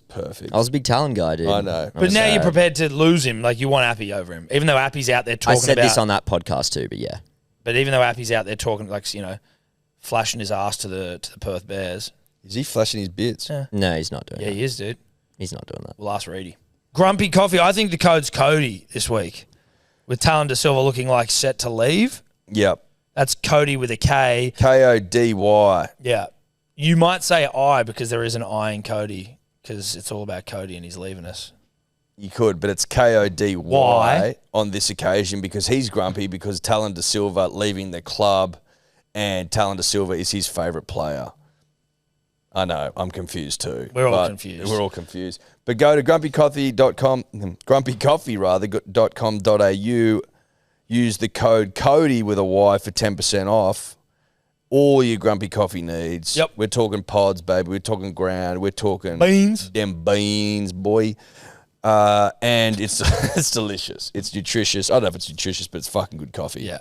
perfect. I was a big Talon guy, dude. I know. But now sad. you're prepared to lose him. Like, you want Appy over him. Even though Appy's out there I talking said about... this on that podcast too, but yeah. But even though Appy's out there talking, like, you know, flashing his ass to the Perth Bears. Is he flashing his bits? Yeah. No, he's not doing Yeah, that. he is, dude. He's not doing that. We'll ask Reedy. Grumpy Coffee. I think the code's Cody this week. With Talon De Silva looking like set to leave. Yep. That's Cody with a K. Kody. Yeah. You might say I because there is an I in Cody because it's all about Cody and he's leaving us. You could, but it's Kody Why? on this occasion because he's grumpy because Talon De Silva leaving the club and Talon De Silva is his favourite player. I know, I'm confused too. We're all but confused. We're all confused. But go to grumpycoffee.com.au, use the code Cody with a Y for 10% off all your Grumpy Coffee needs. Yep. We're talking pods, baby. We're talking ground. We're talking Beans. them beans, boy. And it's it's delicious. It's nutritious. I don't know if it's nutritious, but it's fucking good coffee. Yeah.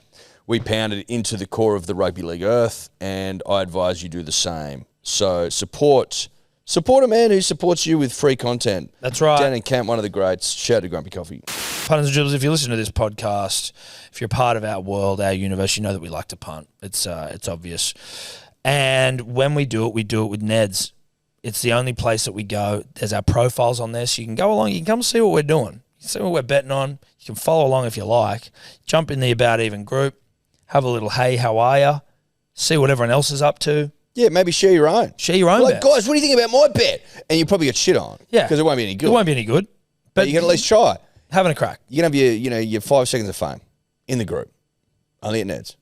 We pound it into the core of the Rugby League earth, and I advise you do the same. So support a man who supports you with free content. That's right. Dan and Camp, one of the greats. Shout out to Grumpy Coffee. Punters and dribblers, if you listen to this podcast, if you're part of our world, our universe, you know that we like to punt. It's obvious. And when we do it with Neds. It's the only place that we go. There's our profiles on there, so you can go along. You can come see what we're doing. You can see what we're betting on. You can follow along if you like. Jump in the About Even group. Have a little, hey, how are ya? See what everyone else is up to. Yeah, maybe share your own. Share your own Like, bets. guys, what do you think about my bet? And you probably get shit on. Yeah. Because it won't be any good. It won't be any good. But you can at least try. Having a crack. You can have your 5 seconds of fame in the group. Only at Neds.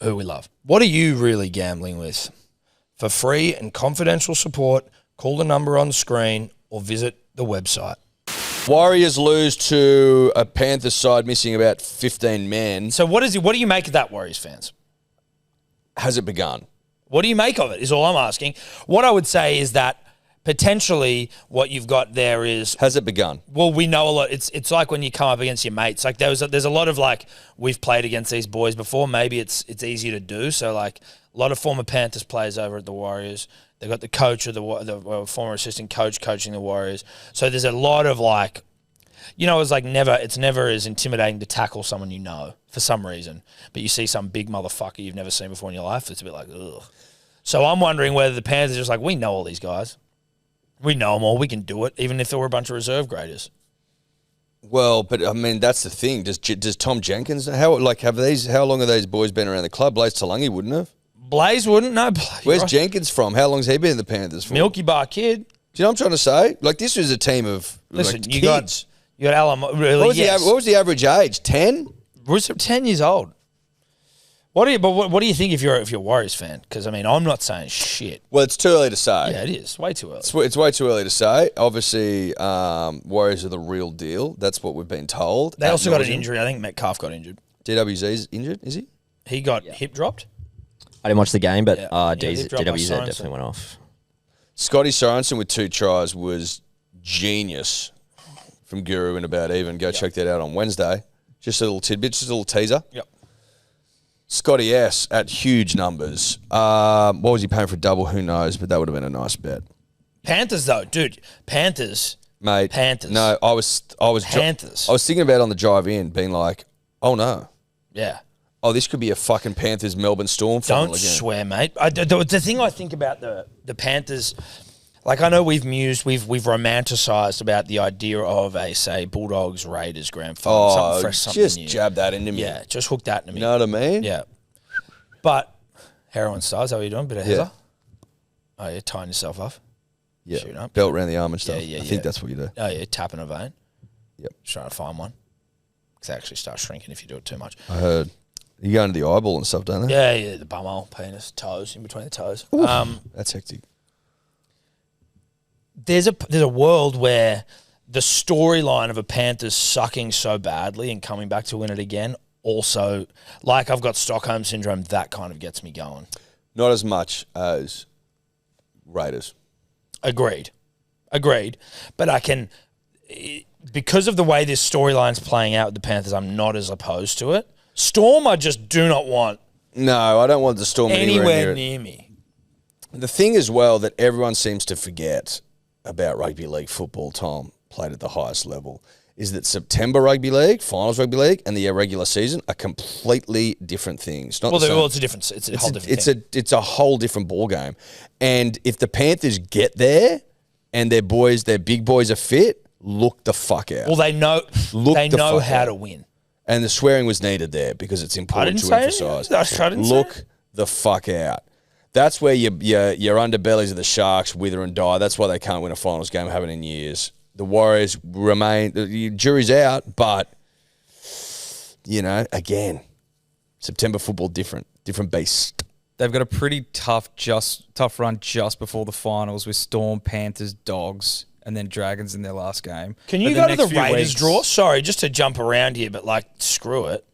Who we love. What are you really gambling with? For free and confidential support, call the number on the screen or visit the website. Warriors lose to a Panthers side missing about 15 men. So what do you make of that, Warriors fans? Has it begun? What do you make of it is all I'm asking. What I would say is that potentially what you've got there is... Has it begun? Well, we know a lot. It's like when you come up against your mates. Like there's a lot of like, we've played against these boys before. Maybe it's easier to do. So like a lot of former Panthers players over at the Warriors. They've got the coach or the former assistant coach coaching the Warriors. So there's a lot of like, it's never as intimidating to tackle someone you know for some reason. But you see some big motherfucker you've never seen before in your life, it's a bit like, ugh. So I'm wondering whether the Panthers are just like, we know all these guys. We know them all. We can do it, even if there were a bunch of reserve graders. Well, but I mean, that's the thing. Does Tom Jenkins, how long have these boys been around the club? Blaze Talungi wouldn't have. Blaze wouldn't? No. Where's Jenkins from? How long's he been in the Panthers for? Milky Bar kid. Do you know what I'm trying to say? Like, this was a team of Listen, like, you kids. got Alan. Really? What was the average age? 10? Rooster 10 years old. What do you think if you're a Warriors fan? Because I mean, I'm not saying shit. Well, it's too early to say. Yeah, it is way too early. It's way too early to say. Obviously, Warriors are the real deal. That's what we've been told. They also got an injury. I think Metcalf got injured. DWZ's injured, is he? He got hip dropped. I didn't watch the game, but hip drop by DWZ Sorensen. definitely went off. Scotty Sorensen with 2 tries was genius from Guru and About Even. Go check that out on Wednesday. Just a little tidbit, just a little teaser. Yep. Scotty S at huge numbers. What was he paying for a double? Who knows? But that would have been a nice bet. Panthers though, dude. Panthers. Mate. Panthers. No, I was Panthers. I was thinking about it on the drive in, being like, oh no. Yeah. Oh, this could be a fucking Panthers Melbourne Storm final Don't again. swear, mate. The thing I think about the Panthers, like I know we've romanticised about the idea of a, say, Bulldogs Raiders grand final, something fresh, something just new. jab that into me. Yeah, just hook that into me. You know what I mean? Yeah. But heroin style, is that what you're doing? Bit of heather? Oh, you're tying yourself off? Yeah. Shooting up? Belt around the arm and stuff. Yeah, I think that's what you do. Oh, yeah, tapping a vein? Yep. Just trying to find one. Because they actually start shrinking if you do it too much. I heard. You go into the eyeball and stuff, don't they? Yeah, the bumhole, penis, toes, in between the toes. That's hectic. There's a world where the storyline of a Panthers sucking so badly and coming back to win it again also, like I've got Stockholm Syndrome, that kind of gets me going. Not as much as Raiders. Agreed. But I can, because of the way this storyline's playing out with the Panthers, I'm not as opposed to it. Storm, I just do not want No, I don't want the Storm anywhere near me. The thing as well that everyone seems to forget about rugby league football, Tom, played at the highest level, is that September rugby league, finals rugby league, and the regular season are completely different things. Not the same. Well, it's a different. It's a whole different thing. It's a whole different ball game. And if the Panthers get there and their big boys are fit, look the fuck out. Well, they know fuck how out. to win. And the swearing was needed there because it's important to emphasise. Look the fuck out. That's where your underbellies of the Sharks wither and die. That's why they can't win a finals game, haven't in years. The Warriors remain, the jury's out, but, again, September football different beast. They've got a pretty tough run just before the finals with Storm, Panthers, Dogs, and then Dragons in their last game. Can you go to the Raiders draw? Sorry, just to jump around here, but screw it.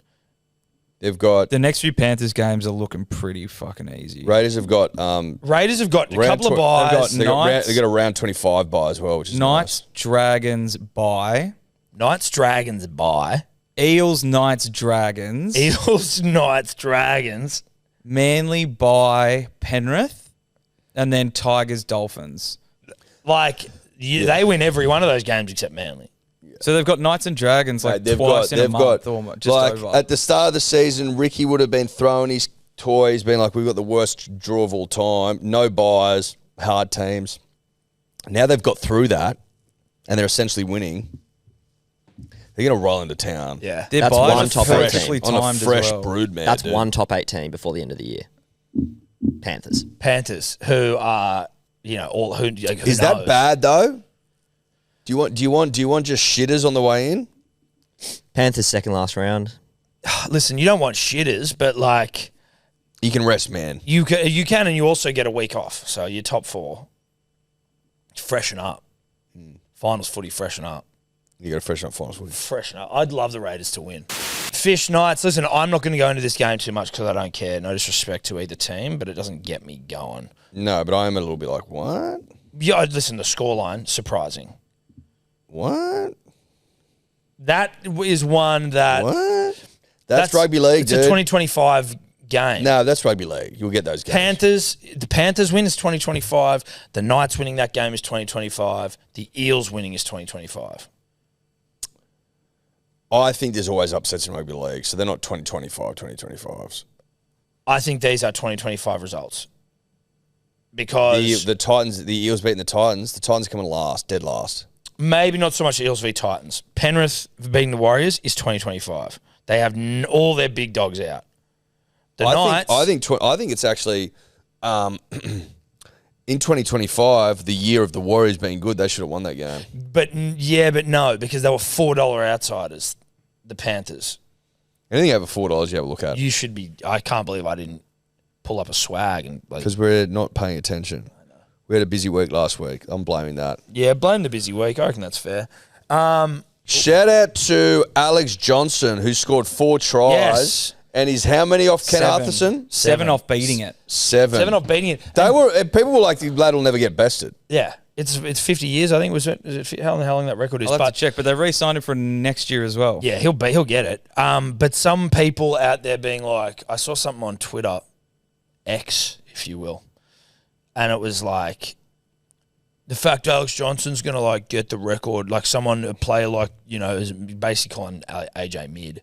They've got the next few Panthers games are looking pretty fucking easy. Raiders have got a couple of buys. They've got a round 25 buy as well, which is Knights, nice. Dragons, buy. Knights, Dragons, buy. Eels, Knights, Dragons. Eels, Knights, Dragons. Manly, buy. Penrith. And then Tigers, Dolphins. They win every one of those games except Manly. So they've got Knights and Dragons like twice in a month or just like over. at the start of the season, Ricky would have been throwing his toys, being like, "We've got the worst draw of all time, no buys, hard teams." Now they've got through that, and they're essentially winning. They're going to roll into town. Yeah. Their That's buys one are top freshly 18. On a timed as fresh well. brood mare. That's dude. one top 8 team before the end of the year. Panthers. Who are, all who Is that bad though? Do you want just shitters on the way in? Panthers second last round. Listen, you don't want shitters, but like You can rest, man. you can, and you also get a week off. So your top 4, freshen up. Finals footy, freshen up. You got to freshen up finals. Freshen up. I'd love the Raiders to win. Fish Knights. Listen, I'm not going to go into this game too much because I don't care. No disrespect to either team, but it doesn't get me going. No, but I am a little bit like, what? Yeah, listen, the scoreline, surprising. What? That is one that... What? That's rugby league, It's dude. a 2025 game. No, that's rugby league. You'll get those games. The Panthers win is 2025. The Knights winning that game is 2025. The Eels winning is 2025. I think there's always upsets in rugby league, so they're not 2025, 2025s. I think these are 2025 results. Because The Titans, the Eels beating the Titans coming last, dead last. maybe not so much Eels v Titans. Penrith beating the Warriors is 2025. They have all their big dogs out. The Knights... I think it's actually in 2025, the year of the Warriors being good, they should have won that game. But no, because they were $4 outsiders, the Panthers. Anything over $4, you have a look at. You should be... I can't believe I didn't pull up a swag and... Because we're not paying attention. We had a busy week last week. I'm blaming that. Yeah, blame the busy week. I reckon that's fair. Shout out to Alex Johnson, who scored 4 tries. Yes. And he's how many off Ken 7. Arthurson? 7 off beating it. 7. 7 off beating it. People were like, the lad will never get bested. Yeah. It's 50 years, I think. Is it how long that record is? I'll have to check, but they've re-signed him for next year as well. Yeah, he'll get it. But some people out there being like, I saw something on Twitter, X, if you will, and it was like, the fact Alex Johnson's going to like get the record, like a player like, is basically calling AJ mid,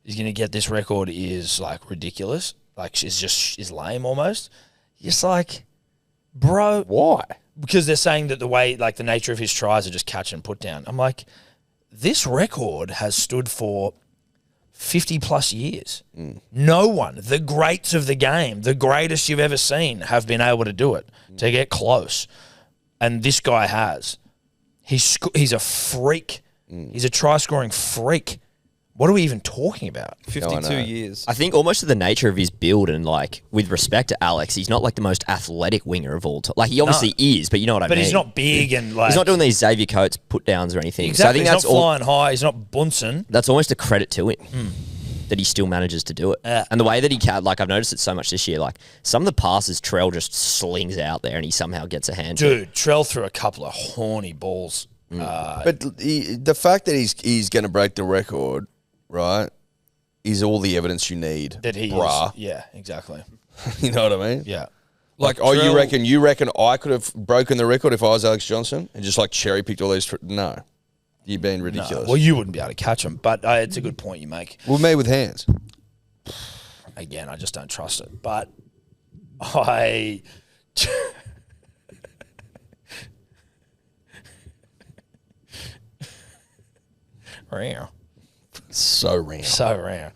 is going to get this record is like ridiculous. Like is lame almost. Just like, bro. Why? Because they're saying that the way, like the nature of his tries are just catch and put down. I'm like, this record has stood for 50 plus years. No one, the greats of the game, the greatest you've ever seen, have been able to do it, to get close. And this guy has. He's a freak. He's a try-scoring freak. What are we even talking about? 52 years. I think almost to the nature of his build and like with respect to Alex, he's not like the most athletic winger of all time. Like he obviously is, but you know what I mean. But he's not big and like... He's not doing these Xavier Coates put downs or anything. Exactly. So I think He's that's not flying high. He's not Bunsen. That's almost a credit to him that he still manages to do it. Yeah. And the way that he can, like I've noticed it so much this year, like some of the passes Trell just slings out there and he somehow gets a hand. Dude, Trell threw a couple of horny balls. But the fact that he's going to break the record, right, is all the evidence you need. That he bruh. is. Yeah, exactly. You know what I mean? Yeah. Like, you reckon I could have broken the record if I was Alex Johnson and just like cherry picked all these? No, you're being ridiculous. Well, you wouldn't be able to catch him, but it's a good point you make. Well, me with hands. Again, I just don't trust it. But I... Rare. So random. So rare.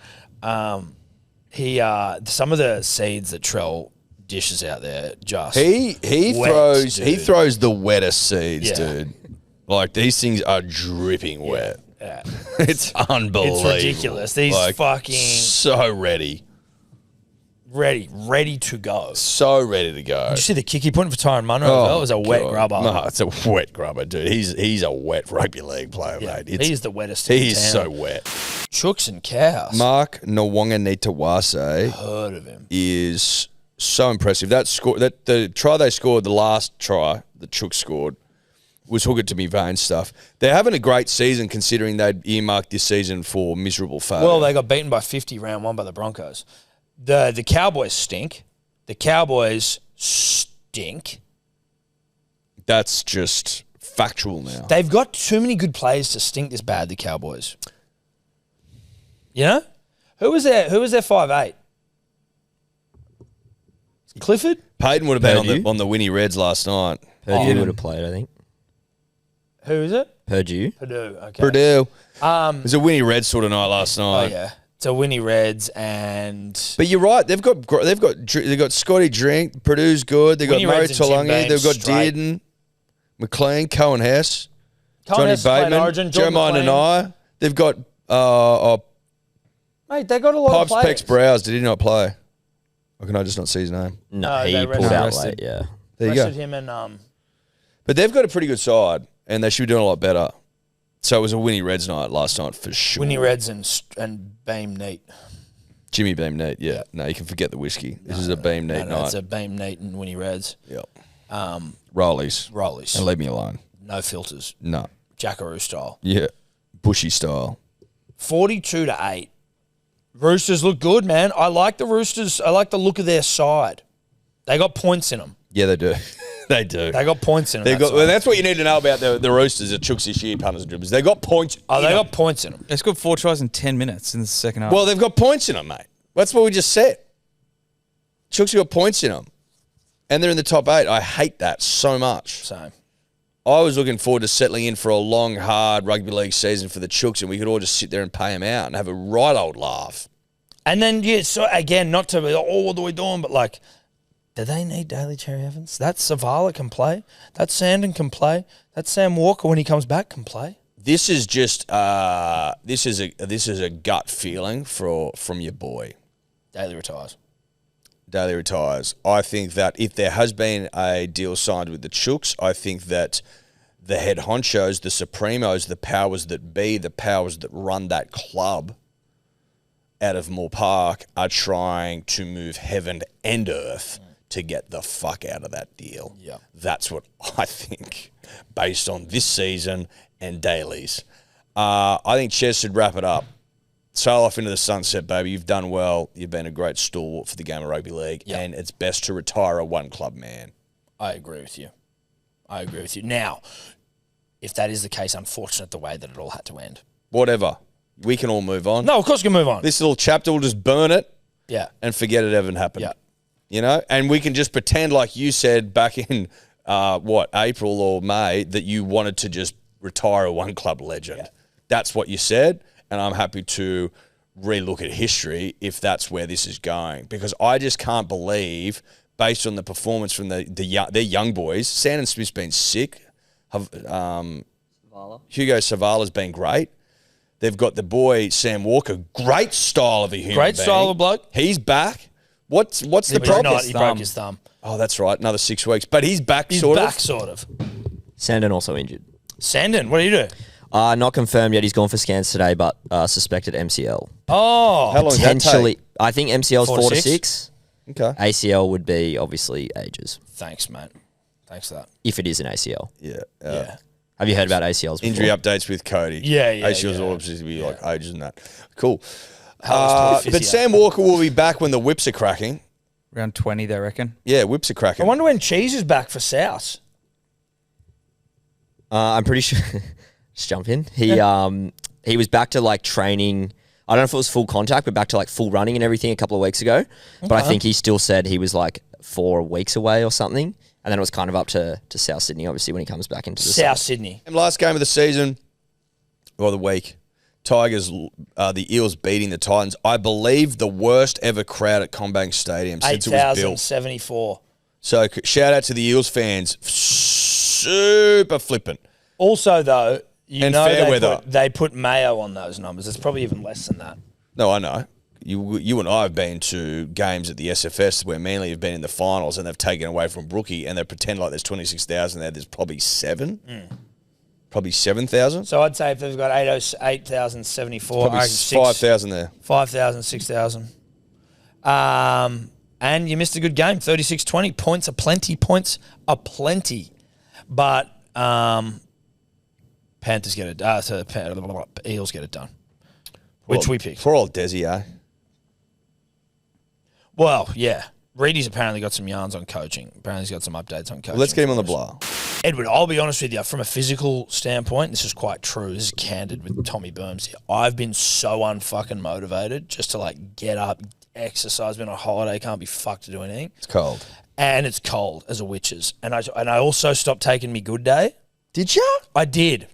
Some of the seeds that Trell dishes out there just He wet, throws the wettest seeds, Yeah. dude. Like these things are dripping wet. Yeah. It's unbelievable. It's ridiculous. These fucking so ready to go. so ready to go. Did you see the kick he put in for Tyron Munro? It was a wet God. grubber. No, it's a wet grubber, dude. He's a wet rugby league player, Yeah, mate. he's the wettest in He's town. so wet. Chooks and cows. Mark Nwanganitawase Heard of him. is so impressive. The try they scored, the last try that Chook scored, was hooker to me vein stuff. They're having a great season considering they'd earmarked this season for miserable failure. Well, they got beaten by 50 round one by the Broncos. The Cowboys stink. The Cowboys stink. That's just factual now. They've got too many good players to stink this bad, the Cowboys. You know? Who was their 5'8"? Clifford? Payton would have been Purdue? on the Winnie Reds last night. Purdue would have played, I think. Who is it? Purdue. Purdue. Okay. Purdue. It was a Winnie Reds sort of night last Oh night. yeah. So Winnie Reds and But you're right. They've got Scotty Drink. Purdue's good. They've got Winnie Murray Reds and Jim Talangi. Bain They've got straight. Dearden, McLean, Cohen Hess, Cohen Hess Johnny played Bateman, Origin, Jordan Jeremiah McLean. Nanai. They've got Mate, they got a lot Pipes of players. Pex Browse. Did he not play? Or can I just not see his name? No, No, he they pulled out rested. late, yeah. There you go. Rested him and But they've got a pretty good side, and they should be doing a lot better. So it was a Winnie Reds night last night for sure. Winnie Reds and Beam Neat. Jimmy Beam Neat, yeah. No, you can forget the whiskey. This is a Beam Neat No, night. it's a Beam Neat and Winnie Reds. Yep. Rollies. Rollies. And leave me alone. No filters. No. Jackaroo style. Yeah. Bushy style. 42-8. Roosters look good, man. I like the Roosters. I like the look of their side. They got points in them. Yeah, they do. They do. They got points in them. They've got, well, that's what you need to know about the Roosters at Chooks this year, punters and dribblers. They got points. Oh, they in 'em. got points in them. They scored 4 tries in 10 minutes in the second half. Well, they've got points in them, mate. That's what we just said. Chooks got points in them. And they're in the top 8. I hate that so much. So I was looking forward to settling in for a long, hard rugby league season for the Chooks, and we could all just sit there and pay them out and have a right old laugh. and then so again, not to be what are we doing, but like, do they need Daly Cherry Evans? That Zavala can play. That Sandon can play. That Sam Walker when he comes back can play. This is just this is a gut feeling from your boy. Daly retires. Daly retires. I think that if there has been a deal signed with the Chooks, I think that the head honchos, the Supremos, the powers that be, the powers that run that club out of Moore Park are trying to move heaven and earth to get the fuck out of that deal. Yeah. That's what I think, based on this season and Daly's. I think Ches should wrap it up. Sail off into the sunset, baby. You've done well. You've been a great stalwart for the game of rugby league, and it's best to retire a one-club man. I agree with you. Now, if that is the case, unfortunate the way that it all had to end. Whatever. We can all move on. No, of course we can move on. This little chapter, we'll just burn it Yeah. and forget it ever happened. Yeah. You know? And we can just pretend like you said back in, April or May, that you wanted to just retire a one-club legend. Yeah. That's what you said, and I'm happy to relook at history if that's where this is going. Because I just can't believe, based on the performance from their young boys, Sandon Smith's been sick. Hugo Savala's been great. They've got the boy Sam Walker, great style of a human Great being. style of bloke. He's back. What's the But he's problem? not. He broke his thumb. Oh, that's right. Another 6 weeks, but he's back. He's sort back, of. sort of. Sandon also injured. Sandon, what do you do? Not confirmed yet. He's gone for scans today, but suspected MCL. Oh, How long does that Potentially, take? I think MCL is 4 to 6. Okay. ACL would be obviously ages, thanks, mate. Thanks for that. if it is an ACL. Yeah. Yeah. Have you heard about ACLs before? Injury updates with Cody. Yeah, yeah, ACLs yeah. all supposed to be like ages and that. Cool. How's But Sam Walker will be back when the whips are cracking. Around 20, they reckon. Yeah, whips are cracking. I wonder when Cheese is back for South. I'm pretty sure. Just jump in. He was back to like training. I don't know if it was full contact, but back to like full running and everything a couple of weeks ago. But I think he still said he was like 4 weeks away or something. And then it was kind of up to South Sydney, obviously, when he comes back into the South Sydney. And last game of the season, or the week, Tigers, the Eels beating the Titans. I believe the worst ever crowd at Combank Stadium since it was built. 8,074. So shout out to the Eels fans. Super flippant. Also, though, you And know fair weather. they put Mayo on those numbers. It's probably even less than that. No, I know. You and I have been to games at the SFS where Manly have been in the finals and they've taken away from Brookie and they pretend like there's 26,000 there. There's probably 7. Probably 7,000. So I'd say if they've got 8,074, Probably I reckon 5,000 there. 5,000, 6,000. And you missed a good game, 36-20. Points are plenty. But Panthers get it. Eels get it done. Which we picked. Poor old Desi, eh? Well, yeah. Reedy's apparently got some yarns on coaching. Apparently he's got some updates on coaching. Let's get him on the for us. blower. Edward, I'll be honest with you, from a physical standpoint, this is quite true. This is candid with Tommy Burns here. I've been so unfucking motivated just to like get up, exercise, been on holiday, can't be fucked to do anything. It's cold. And it's cold as a witch's. And I also stopped taking me good day. Did you? I did.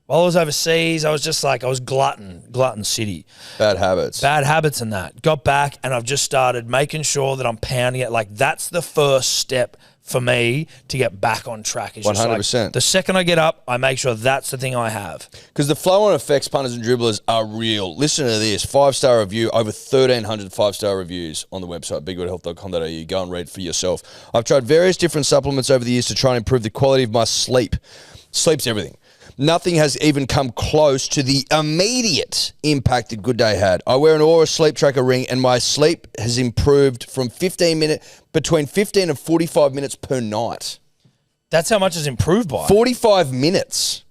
While I was overseas, I was just like, I was glutton city. Bad habits. Bad habits and that. Got back and I've just started making sure that I'm pounding it. Like that's the first step for me to get back on track. It's 100%. Like, the second I get up, I make sure that's the thing I have. Because the flow-on effects, punters and dribblers, are real. Listen to this. 5-star review, over 1,300 5-star reviews on the website, biggoodhealth.com.au. Go and read for yourself. I've tried various different supplements over the years to try and improve the quality of my sleep. Sleep's everything. Nothing has even come close to the immediate impact that Good Day had. I wear an Aura sleep tracker ring and my sleep has improved from between 15 and 45 minutes per night. That's how much it's improved by. 45 minutes,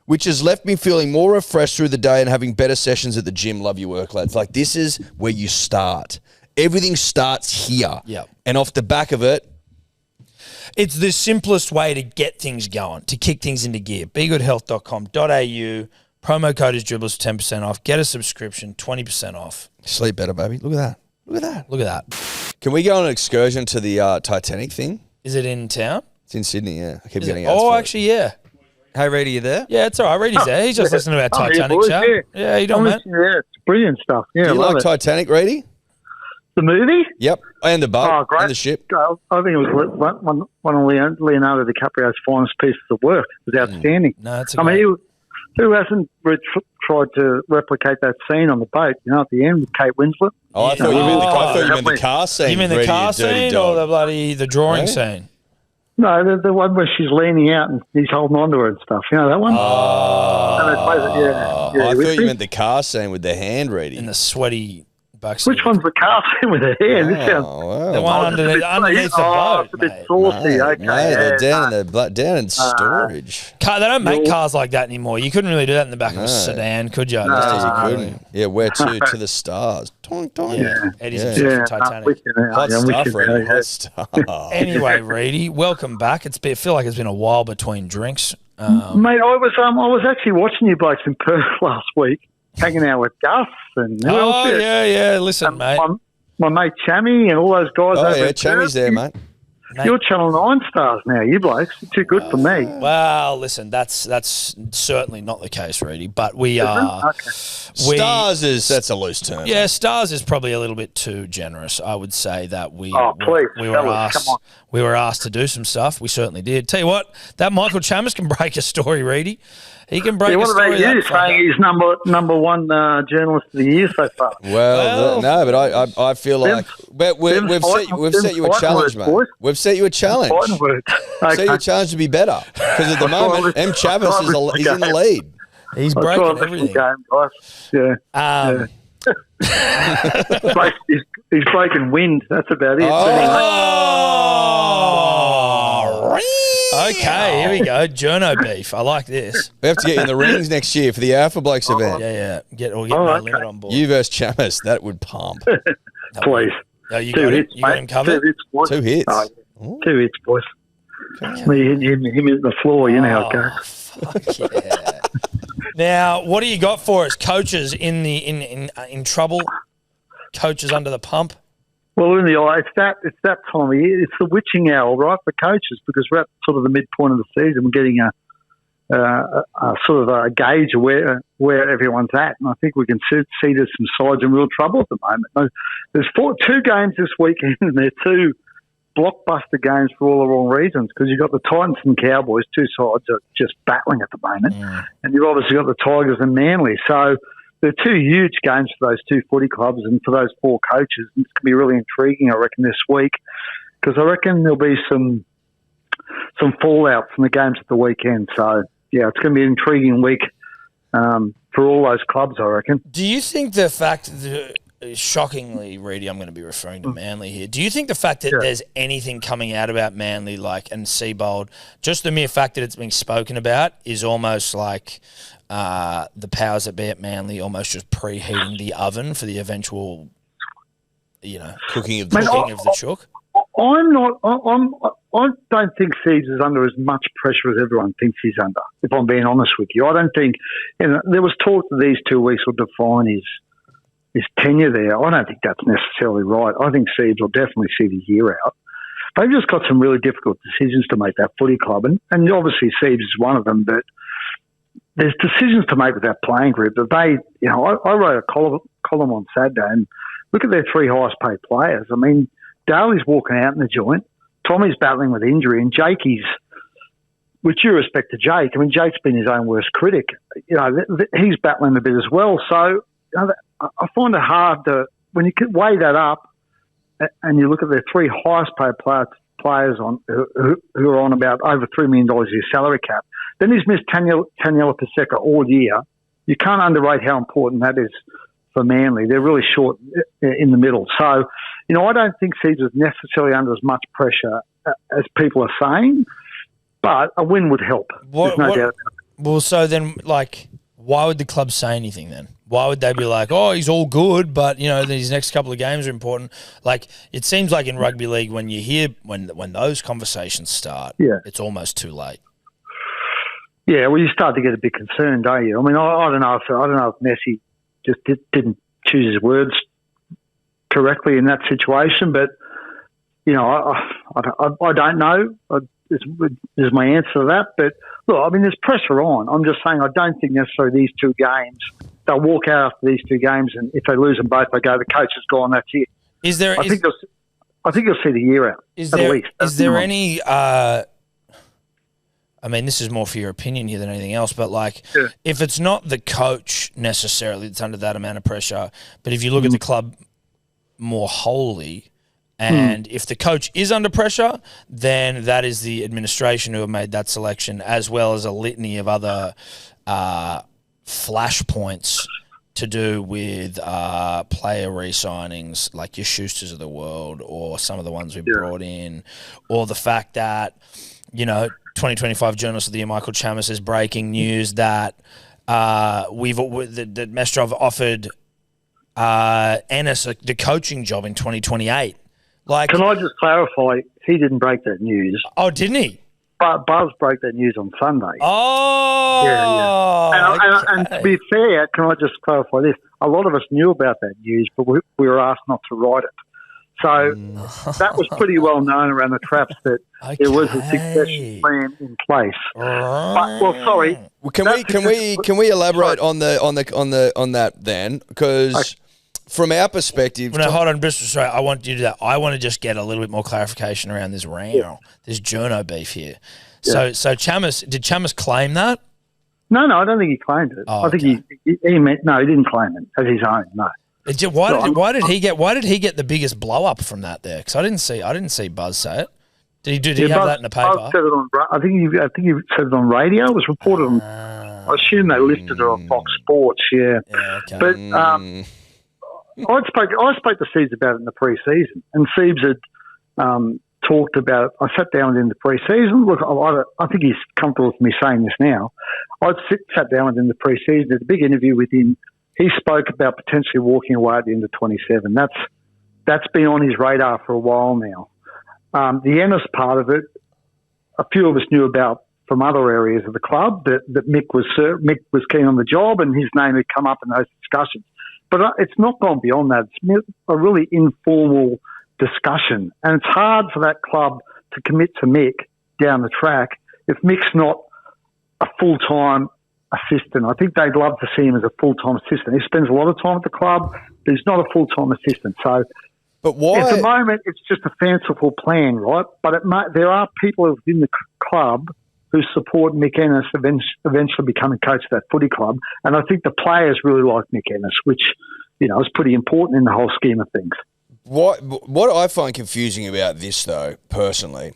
which has left me feeling more refreshed through the day and having better sessions at the gym. Love your work, lads. Like, this is where you start. Everything starts here. Yep. And off the back of it, it's the simplest way to get things going, to kick things into gear. BeGoodHealth.com.au. Promo code is dribblers for 10% off. Get a subscription, 20% off. sleep better, baby. Look at that. Look at that. Look at that. Can we go on an excursion to the Titanic thing? Is it in town? It's in Sydney, yeah. I keep Is getting it? ads Oh, for it. actually, yeah. Hey, Reedy, you there? Yeah, it's all right. Reedy's there. He's just listening to our Titanic boys, show. Yeah, you doing, I'm mate? listening, yeah, it's brilliant stuff. Yeah, Do you love like it. Titanic, Reedy? The movie? Yep. And the boat. Oh, great. And the ship. I think it was one of Leonardo DiCaprio's finest pieces of work. It was outstanding. No, it's I mean, who hasn't tried to replicate that scene on the boat, at the end with Kate Winslet? Oh, I thought you meant the car scene. You mean the Reedy, car you dirty scene dog. or the drawing Eh? scene? No, the one where she's leaning out and he's holding onto her and stuff. You know that one? Oh. And they plays it, yeah, I with thought you me. meant the car scene with the hand, Reedy. In the sweaty backseat. Which one's the car scene with her hair? This sounds... wow. The one underneath the boat, it's a bit mate. saucy. Mate, Okay, they're yeah, down in storage. They don't make cars like that anymore. You couldn't really do that in the back of a sedan, could you? You couldn't. Yeah, where to the stars. Tonk, tonk. Yeah, Eddie's Yeah. obsessed with Titanic. Hot stuff, Reedy. Hot stuff. Anyway, Reedy, welcome back. I feel like it's been a while between drinks. Mate, I was actually watching you blokes in Perth last week, hanging out with Gus and who else there? yeah. Listen, mate. My mate Chammy and all those guys. Oh, over yeah, in Chammy's Perth. there, mate. You're Channel 9 stars now, you blokes. You're too good for me. Well, listen, that's certainly not the case, Reedy. But we are. Okay. Stars that's a loose term. Yeah, stars is probably a little bit too generous. I would say that we Please, we were fellas, asked come on. we were asked to do some stuff. We certainly did. Tell you what, that Michael Chalmers can break a story, Reedy. He can break Yeah, a what story. about you that fucker. saying he's number one journalist of the year so far? Well, no, but I feel like we've set you a challenge, mate. boys. We've set you a challenge. Fighting words. Set you a Okay. challenge to be better because at the moment M. Chavis is in the lead. He's I'll try breaking and listen everything. to the game, guys. Yeah. He's breaking wind. That's about it. Okay, here we go. Journo beef. I like this. We have to get you in the rings next year for the Alpha Blokes event. Yeah. Get Oh, no okay. limit on board. You versus Chavis, that would pump. Please. Oh, you Two got him. hits, You got mate. him covered. 2 hits, boys. 2 hits. Oh, 2 hits, boys. Me hitting him at the floor. You know how it goes. Fuck yeah. Now, what do you got for us, coaches in trouble? Coaches under the pump. Well, it's that time of year. It's the witching hour, right, for coaches, because we're at sort of the midpoint of the season. We're getting a sort of a gauge of where everyone's at, and I think we can see there's some sides in real trouble at the moment. There's 2 games this weekend, and they're 2 blockbuster games for all the wrong reasons, because you've got the Titans and Cowboys, 2 sides are just battling at the moment, and you've obviously got the Tigers and Manly. So they're 2 huge games for those 2 footy clubs and for those 4 coaches. And it's going to be really intriguing, I reckon, this week, because I reckon there'll be some fallout from the games at the weekend. So, yeah, it's going to be an intriguing week for all those clubs, I reckon. Do you think the fact that, shockingly, Reedy, I'm going to be referring to Manly here. Do you think the fact that there's anything coming out about Manly, and Seabold, just the mere fact that it's being spoken about is almost like the powers that be at Manly almost just preheating the oven for the eventual, Cooking of the chook? I'm not. I don't think Seeds is under as much pressure as everyone thinks he's under. If I'm being honest with you, I don't think. There was talk that these 2 weeks will define his tenure there. I don't think that's necessarily right. I think Seeds will definitely see the year out. They've just got some really difficult decisions to make, that footy club, and obviously Seeds is one of them. But there's decisions to make with that playing group that they. I wrote a column on Saturday, and look at their 3 highest paid players. I mean, Daly's walking out in the joint. Tommy's battling with injury, and Jakey's, with due respect to Jake, I mean, Jake's been his own worst critic. He's battling a bit as well. So I find it hard to, when you weigh that up and you look at their 3 highest paid players who are on about over $3 million a year salary cap. Then he's missed Taniela Paseka all year. You can't underrate how important that is for Manly. They're really short in the middle. So, I don't think Seeds is necessarily under as much pressure as people are saying, but a win would help. There's no doubt. Well, so then, why would the club say anything then? Why would they be like, oh, he's all good, but, these next couple of games are important? It seems like in rugby league, when you hear, when those conversations start, it's almost too late. Yeah, well, you start to get a bit concerned, don't you? I mean, I don't know if Messi just didn't choose his words correctly in that situation, but I don't know. Is my answer to that. But look, I mean, there's pressure on. I'm just saying I don't think necessarily these 2 games. They'll walk out after these 2 games, and if they lose them both, they go, the coach is gone. That's it. I think you'll see the year out. Is there any? I mean, this is more for your opinion here than anything else, but if it's not the coach necessarily that's under that amount of pressure, but if you look at the club more wholly, and if the coach is under pressure, then that is the administration who have made that selection, as well as a litany of other flashpoints to do with player re-signings, like your Schusters of the world, or some of the ones we brought in, or the fact that, 2025 Journalist of the Year Michael Chammas is breaking news that that Mestrov offered Ennis the coaching job in 2028. Can I just clarify? He didn't break that news. Oh, didn't he? But Buzz broke that news on Sunday. Oh, yeah. And to be fair, can I just clarify this? A lot of us knew about that news, but we were asked not to write it. So that was pretty well known around the traps that there was a succession plan in place. Sorry. Well, can we elaborate on that then? Because from our perspective, no, hold on, Bristol. Sorry, I want you to do that. I want to just get a little bit more clarification around this this journo beef here. So Chammas, did Chammas claim that? No, I don't think he claimed it. I think he meant no, he didn't claim it as his own. No. Why did he get the biggest blow up from that there? Because I didn't see Buzz say it. Did he have that in the paper? Buzz said it I think he said it on radio. It was reported on. I assume they lifted it on Fox Sports. Yeah. Okay. But I spoke to Seeds about it in the pre-season, and Seeds had talked about. I sat down with him in the pre-season. Look, I think he's comfortable with me saying this now. I sat down with him in the pre-season. There's a big interview with him. He spoke about potentially walking away at the end of 27. That's been on his radar for a while now. The Ennis part of it, a few of us knew about from other areas of the club that Mick was keen on the job and his name had come up in those discussions. But it's not gone beyond that. It's a really informal discussion, and it's hard for that club to commit to Mick down the track if Mick's not a full-time assistant. I think they'd love to see him as a full-time assistant. He spends a lot of time at the club, but he's not a full-time assistant. So, but why? At the moment, it's just a fanciful plan, right? But there are people within the club who support Mick Ennis eventually becoming coach of that footy club, and I think the players really like Mick Ennis, which is pretty important in the whole scheme of things. What I find confusing about this, though, personally,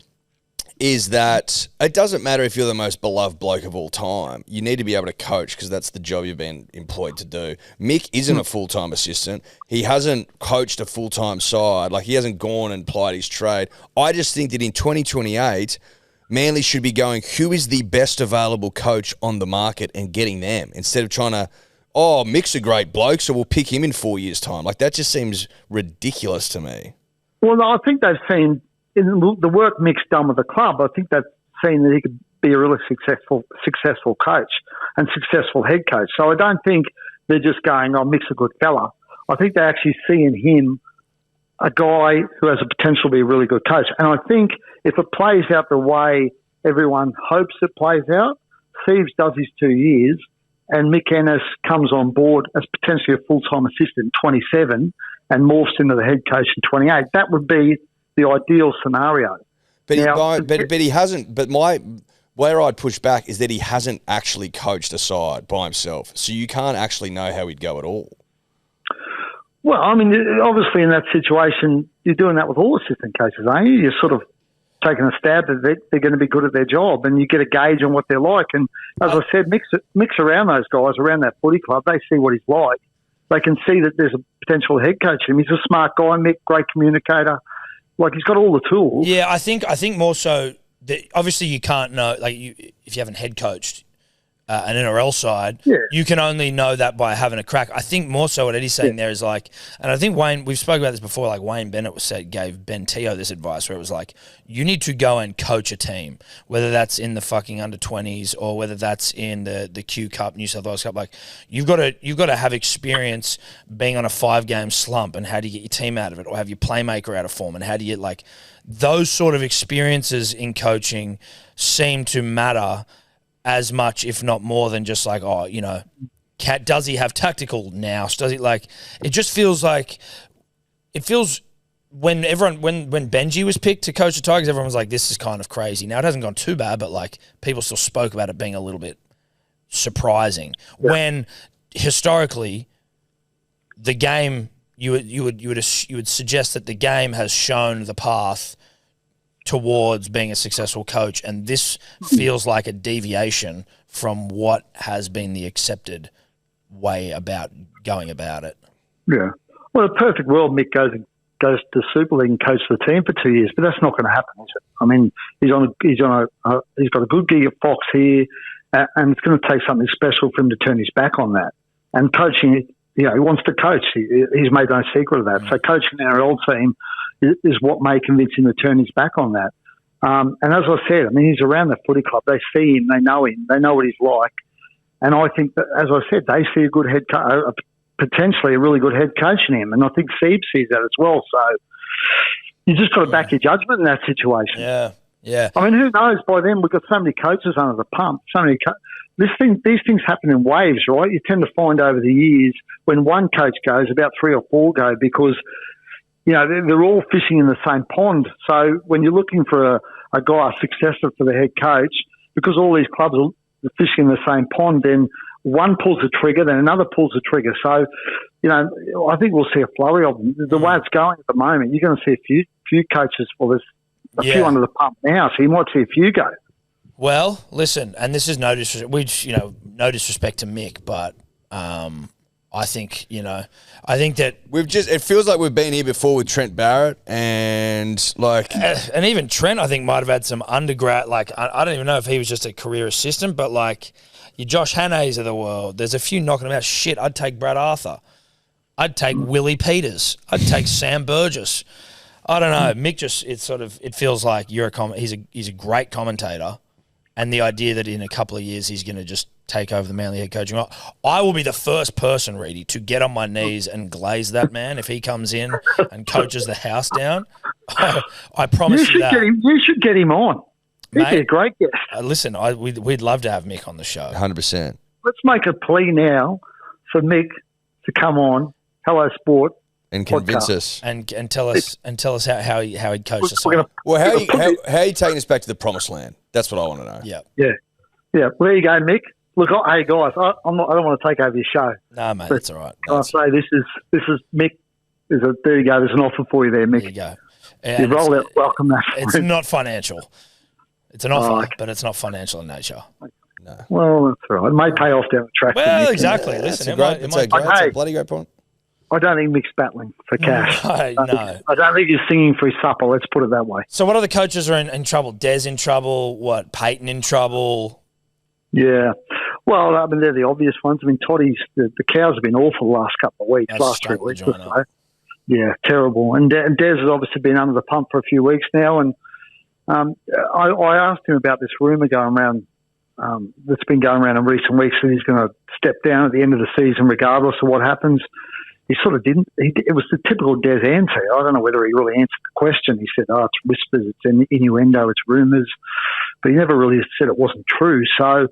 is that it doesn't matter if you're the most beloved bloke of all time. You need to be able to coach because that's the job you've been employed to do. Mick isn't a full-time assistant. He hasn't coached a full-time side. He hasn't gone and plied his trade. I just think that in 2028, Manly should be going, who is the best available coach on the market and getting them instead of trying to, Mick's a great bloke, so we'll pick him in 4 years' time. That just seems ridiculous to me. Well, I think they've seen in the work Mick's done with the club, I think that's seen that he could be a really successful coach and successful head coach. So I don't think they're just going, oh, Mick's a good fella. I think they actually see in him a guy who has the potential to be a really good coach. And I think if it plays out the way everyone hopes it plays out, Thieves does his 2 years and Mick Ennis comes on board as potentially a full-time assistant in 27 and morphs into the head coach in 28. That would be the ideal scenario. But Now, but he hasn't. But where I'd push back is that he hasn't actually coached a side by himself, so you can't actually know how he'd go at all. Well, I mean, obviously in that situation, you're doing that with all assistant coaches, aren't you? You're sort of taking a stab at it. They're going to be good at their job, and you get a gauge on what they're like. And as I said, mix around those guys, around that footy club, they see what he's like. They can see that there's a potential head coach in him. He's a smart guy, Mick, great communicator. Like, he's got all the tools. Yeah, I think more so that obviously you can't know, like, if you haven't head coached an NRL side, you can only know that by having a crack. I think more so what Eddie's saying there is like, and I think Wayne, we've spoken about this before, like Wayne Bennett gave Ben Teo this advice where it was like, you need to go and coach a team, whether that's in the fucking under-20s or whether that's in the Q Cup, New South Wales Cup. Like, you've got to have experience being on a 5-game slump, and how do you get your team out of it, or have your playmaker out of form, and how do you, like, those sort of experiences in coaching seem to matter as much, if not more, than just like, oh, you know, does he have tactical nous? Does he, like, it just feels like, it feels when Benji was picked to coach the Tigers, everyone was like, this is kind of crazy. Now it hasn't gone too bad, but like people still spoke about it being a little bit surprising. Yeah. When historically the game, you would suggest that the game has shown the path towards being a successful coach, and this feels like a deviation from what has been the accepted way about going about it. Yeah. Well, a perfect world, Mick goes to Super League and coaches the team for 2 years, but that's not going to happen, is it? I mean, he's got a good gig at Fox here, and it's going to take something special for him to turn his back on that. And coaching, you know, he wants to coach. He's made no secret of that. So coaching an NRL team is what may convince him to turn his back on that. And as I said, I mean, he's around the footy club. They see him. They know what he's like. And I think that, as I said, they see a good head coach, potentially a really good head coach in him. And I think Sieb sees that as well. So you just got to back your judgment in that situation. Yeah, yeah. I mean, who knows? By then, we've got so many coaches under the pump. These things happen in waves, right? You tend to find over the years when one coach goes, about 3 or 4 go, because you know, they're all fishing in the same pond. So when you're looking for a guy, a successor for the head coach, because all these clubs are fishing in the same pond, then one pulls the trigger, then another pulls the trigger. So, you know, I think we'll see a flurry of them. The way it's going at the moment, you're going to see a few coaches, well, there's a few under the pump now, so you might see a few go. Well, listen, and this is no disrespect to Mick, but I think that it feels like we've been here before with Trent Barrett and and even Trent, I think, might have had some undergrad, like, I don't even know if he was just a career assistant, but like your Josh Hannays of the world, there's a few knocking about. Shit, I'd take Brad Arthur. I'd take Willie Peters. I'd take Sam Burgess. I don't know. Mick it feels like he's a great commentator, and the idea that in a couple of years he's going to just take over the Manly head coaching. I will be the first person, Reedy, to get on my knees and glaze that man if he comes in and coaches the house down. I promise you that. You should get him on. He'd be a great guest. Listen, we'd love to have Mick on the show. 100%. Let's make a plea now for Mick to come on Hello Sport and convince podcast. Us and tell us how he'd coach the side. Well, how are you taking us back to the promised land? That's what I want to know. Yeah. Well, there you go, Mick. Look, hey guys, I don't want to take over your show. No, mate, that's all right. I say this is Mick. There you go. There's an offer for you there, Mick. There you go. You roll out, welcome that. It's not financial. It's an offer, but it's not financial in nature. No. Well, that's all right. It may pay off down the track. Well, exactly. Listen, it's a bloody great point. I don't think Mick's battling for cash. No. I don't think he's singing for his supper. Let's put it that way. So what other coaches are in trouble? Des in trouble? What? Peyton in trouble? Yeah. Well, I mean, they're the obvious ones. I mean, Toddy's, the Cows have been awful the last couple of weeks, last 3 weeks or so. Yeah, terrible. And Des has obviously been under the pump for a few weeks now. And I asked him about this rumour going around that's been going around in recent weeks that he's going to step down at the end of the season regardless of what happens. He sort of didn't. It was the typical Des answer. I don't know whether he really answered the question. He said, it's whispers, it's innuendo, it's rumours. But he never really said it wasn't true. So,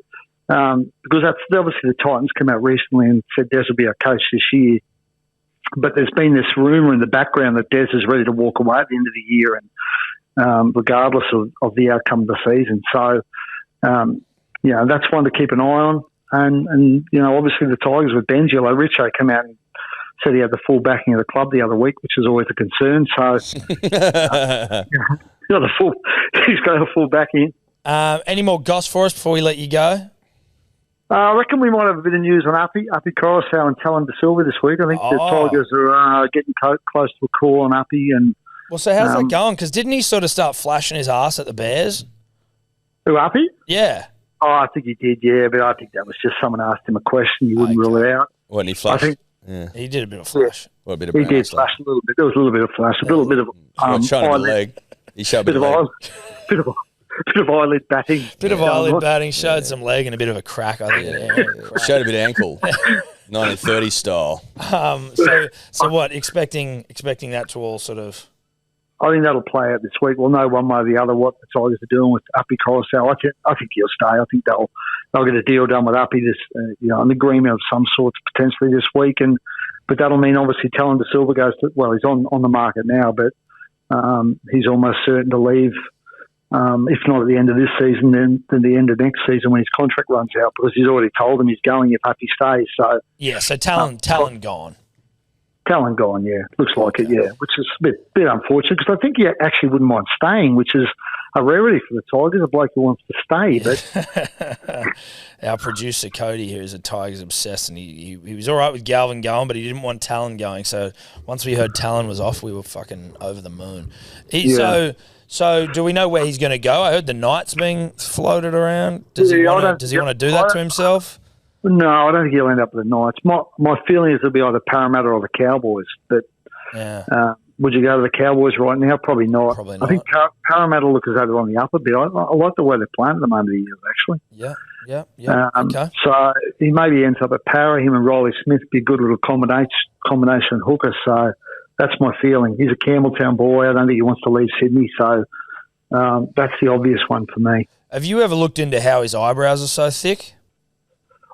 because that's obviously the Titans came out recently and said Des will be our coach this year. But there's been this rumour in the background that Des is ready to walk away at the end of the year, and regardless of the outcome of the season. So, that's one to keep an eye on. And obviously the Tigers with Benzio, Richo came out and said he had the full backing of the club the other week, which is always a concern. So, he's got a full backing. Any more goss for us before we let you go? I reckon we might have a bit of news on Appy Coruscant and Talon De Silva this week. I think the Tigers are getting close to a call on Appy. And well, so how's that going? Because didn't he sort of start flashing his ass at the Bears? Who, Appy? Yeah. Oh, I think he did, yeah, but I think that was just someone asked him a question. He wouldn't rule it out. Wasn't he flash? I think he did a bit of flash. Yeah. Well, a bit of he did flash a little bit. There was a little bit of flash, a little bit of leg. He showed a bit of eyelid batting. Bit of eyelid batting, showed some leg and a bit of a crack, I think. Yeah, showed a bit of ankle. 1930 style. So what, expecting that to all sort of... I think that'll play out this week. We'll know one way or the other what the Tigers are doing with Appy Coruscant. I think he'll stay. I think they'll get a deal done with Appy, an agreement of some sort potentially this week. But that'll mean obviously Talon De Silva goes to, well, he's on the market now, but he's almost certain to leave. If not at the end of this season, then the end of next season when his contract runs out, because he's already told him he's going if Appy stays. So Talon gone. Talon gone, yeah. Looks like it, yeah. Which is a bit unfortunate because I think he actually wouldn't mind staying, which is a rarity for the Tigers, a bloke who wants to stay. But our producer Cody here is a Tigers obsessed, and he was all right with Galvin going, but he didn't want Talon going. So once we heard Talon was off, we were fucking over the moon. So do we know where he's going to go? I heard the Knights being floated around. Does he want to do that to himself? No, I don't think he'll end up with the Knights. My feeling is it'll be either Parramatta or the Cowboys. But would you go to the Cowboys right now? Probably not. I think Parramatta look as though they're on the up a bit. I like the way they're playing at the moment of the year, actually. Yeah. Okay. So he maybe ends up at Para. Him and Riley Smith be a good little combination hooker. So that's my feeling. He's a Campbelltown boy. I don't think he wants to leave Sydney. So that's the obvious one for me. Have you ever looked into how his eyebrows are so thick?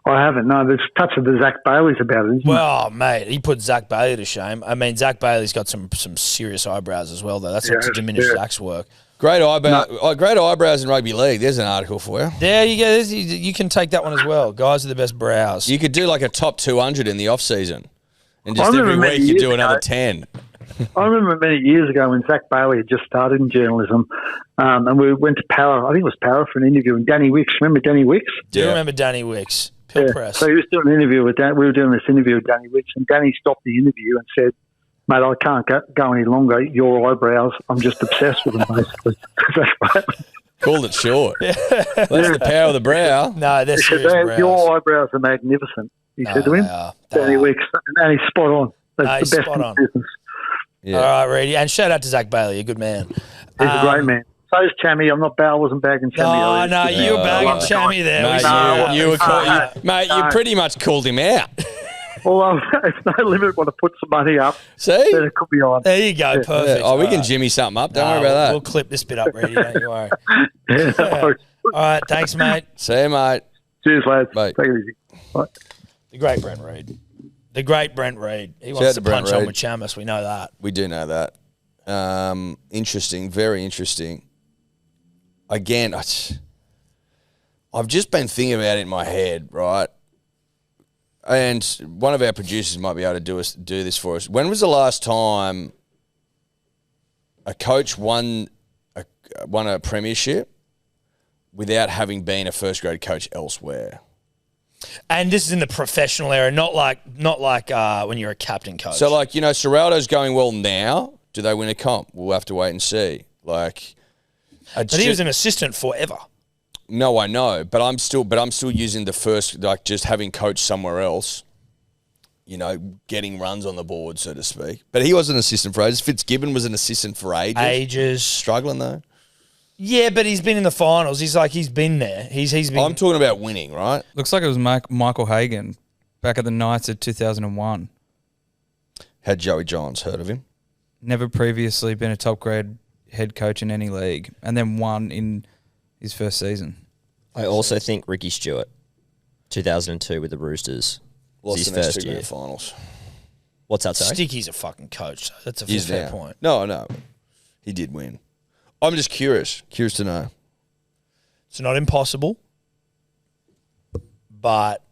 I haven't. No, there's a touch of the Zach Bailey's about it, isn't well, mate, he put Zach Bailey to shame. I mean, Zach Bailey's got some serious eyebrows as well, though. That's not to diminish Zach's work. Great eyebrows in rugby league. There's an article for you. There you go. You can take that one as well. Guys are the best brows. You could do like a top 200 in the off season, and just every week you do another 10. I remember many years ago when Zach Bailey had just started in journalism, and we went to Para. I think it was Para for an interview. And Danny Wicks, remember Danny Wicks? Do you remember Danny Wicks? Press. So he was doing an interview with Dan. We were doing this interview with Danny Wicks, and Danny stopped the interview and said, "Mate, I can't go any longer. Your eyebrows, I'm just obsessed with them, basically." Called it short. That's the power of the brow. No, they're serious brows. Your eyebrows are magnificent, he said to him. Danny Wicks, and he's spot on. That's the best in the business. Yeah. All right, Reedy. And shout out to Zach Bailey, a good man. He's a great man. So is Chammy. I wasn't bagging Chammy. No, you were bagging Chammy there. Mate, you pretty much called him out. Well, it's no limit when I put some money up. See? Then it could be on. There you go. Perfect. Oh, we can jimmy something up. Don't worry about that. We'll clip this bit up, Reedy. Don't you worry. All right. Thanks, mate. See you, mate. Cheers, lads. Bye. Take it easy. Bye. The great Brent Reid. The great Brent Reid. He wants to punch on with Chamis. We know that. We do know that. Interesting. Very interesting. Again, I've just been thinking about it in my head, right? And one of our producers might be able to do this for us. When was the last time a coach won a premiership without having been a first grade coach elsewhere? And this is in the professional era, not like when you're a captain coach. So, Serraldo's going well now. Do they win a comp? We'll have to wait and see. But he was an assistant forever. No, I know, but I'm still using the first, just having coached somewhere else. getting runs on the board, so to speak. But he was an assistant for ages. Fitzgibbon was an assistant for ages. Struggling, though. Yeah, but he's been in the finals. He's been there. He's been. I'm talking about winning, right? Looks like it was Michael Hagan back at the Knights of 2001. Had Joey Johns heard of him? Never previously been a top grade head coach in any league, and then won in his first season. I also think Ricky Stewart, 2002 with the Roosters. Lost his the next first two year. grand finals. What's that, sorry? Sticky's a fucking coach. So that's a He's fair now. point. No. He did win. I'm just curious to know. It's not impossible, but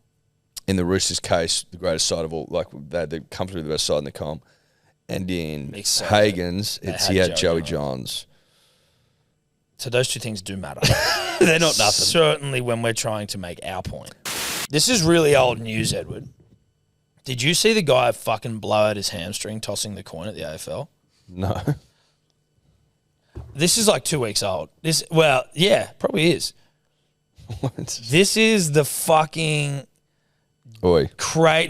In the Roosters' case, the greatest side of all, they're comfortably the best side in the comp. And in Except Hagan's, he had Joey Johns. Johns. so those two things do matter. They're not nothing. Certainly when we're trying to make our point. This is really old news, Edward. Did you see the guy fucking blow out his hamstring tossing the coin at the AFL? No. This is like 2 weeks old. Probably is. What? This is the fucking Oi.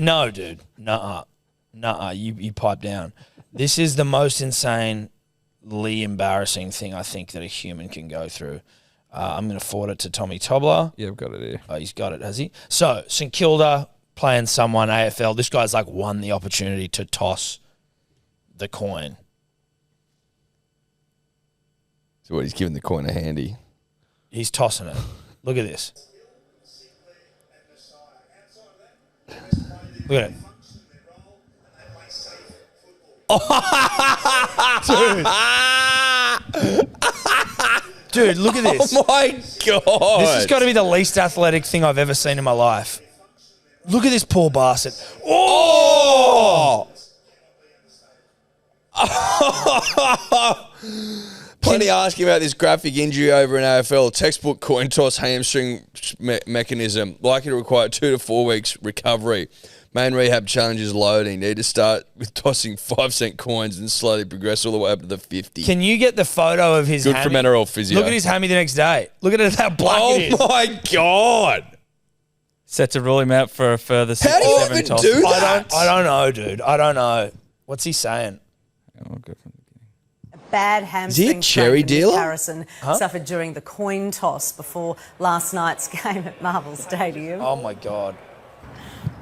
No, dude. Nuh-uh. You pipe down. This is the most insanely embarrassing thing I think that a human can go through. I'm going to forward it to Tommy Tobler. Yeah, I've got it here. Oh, he's got it, has he? So, St Kilda playing someone AFL. This guy's like won the opportunity to toss the coin. So what, he's giving the coin a handy. He's tossing it. Look at this. Look at it. Dude, look at this. Oh my God. This has got to be the least athletic thing I've ever seen in my life. Look at this poor bastard. Oh! Plenty asking about this graphic injury over in AFL. Textbook coin toss hamstring mechanism. Likely to require 2 to 4 weeks recovery. Main rehab challenge is loading. Need to start with tossing 5-cent coins and slowly progress all the way up to the 50. Can you get the photo of his Good hammy? for mental health physio. Look at his hammy the next day. Look at it, how black it is. Oh my God. Set to rule him out for a further 6 How do you or 7 even tosses. do that? I don't know, dude. I don't know. What's he saying? I'll go from the beginning. Bad hamstring Is he a cherry strain dealer? Harrison suffered during the coin toss before last night's game at Marvel Stadium. Oh, my God.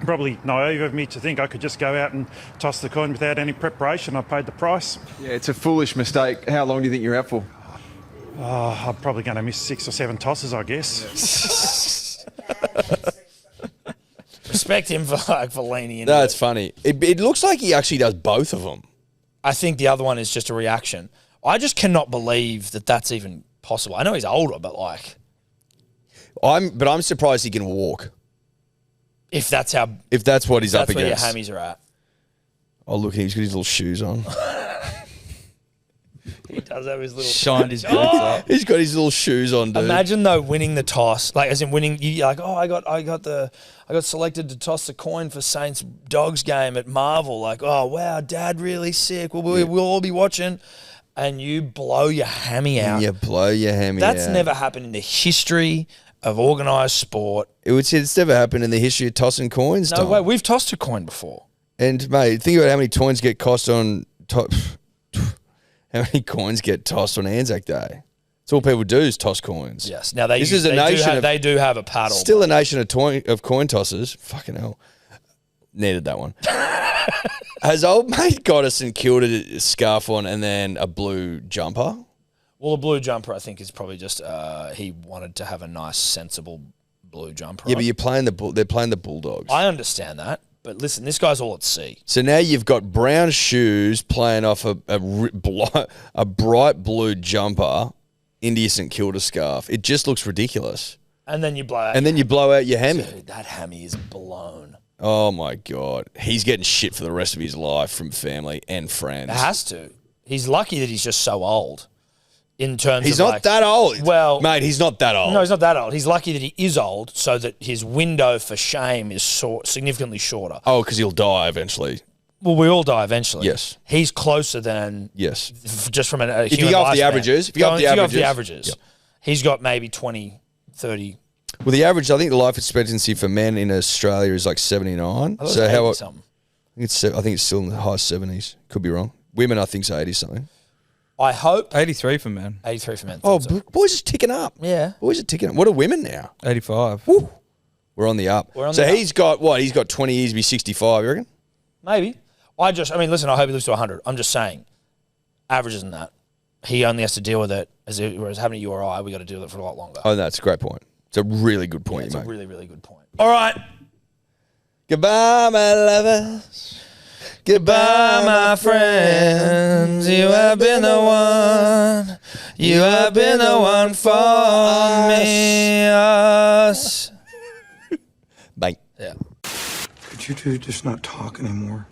Probably naive of me to think I could just go out and toss the coin without any preparation. I paid the price. Yeah, it's a foolish mistake. How long do you think you're out for? I'm probably going to miss 6 or 7 tosses, I guess. Respect him for leaning into That's it. funny. It looks like he actually does both of them. I think the other one is just a reaction. I just cannot believe that that's even possible. I know he's older, but like, I'm surprised he can walk. if that's how, If that's what he's up that's where your against. hammies are at. Oh, look, he's got his little shoes on. He does have his little. Shined his boots up. He's got his little shoes on, dude. Imagine though winning the toss, like as in winning. You're like, oh, I got selected to toss the coin for Saints Dogs game at Marvel. Like, oh wow, Dad really sick. We'll all be watching, and you blow your hammy out. You blow your hammy out. That's never happened in the history of organised sport. It's never happened in the history of tossing coins, No Tom. way. We've tossed a coin before. And, mate, think about how many coins get tossed on Anzac Day. That's all people do is toss coins. Yes. Now This is a nation of- they do have a paddle. Still a nation of coin tossers. Fucking hell. Needed that one. Has old mate got a St Kilda scarf on and then a blue jumper? Well, a blue jumper, I think, is probably just he wanted to have a nice, sensible blue jumper. Yeah, on. but they're playing the Bulldogs. I understand that, but listen, this guy's all at sea. So now you've got brown shoes playing off a bright blue jumper into your St Kilda scarf. It just looks ridiculous. And then you blow out. And then you blow out your hammy. Dude, that hammy is blown. Oh my God. He's getting shit for the rest of his life from family and friends. It has to. He's lucky that he's just so old. In terms He's of not like, that old. Well, mate, he's not that old. No, he's not that old. He's lucky that he is old, so that his window for shame is significantly shorter. Oh, because he'll die eventually. Well, we all die eventually. Yes. He's closer than Yes. just from a If you human go off the lifespan. averages, If you go off the averages, Yep. he's got maybe 20, 30. Well, the average, I think the life expectancy for men in Australia is like 79. I thought it So was how 80 something. I think it's still in the high 70s. Could be wrong. Women, I think, is 80 something. I hope 83 for men. 83 for men. Oh, So. boys are ticking up. Yeah. Boys are ticking up. What are women now? 85. Woo. We're on the up. We're on so the up. he's got what? He's got 20 years to be 65, you reckon? Maybe. I mean, listen, I hope he lives to 100. I'm just saying, average isn't that. He only has to deal with it, whereas having you or I, we got to deal with it for a lot longer. Oh, that's a great point. It's a really good point, It's you a make. really, really good point. All right. Goodbye, my lovers. Goodbye, my friends. You have been the one. You have been the one for me. Us. Bye. Yeah. Could you two just not talk anymore?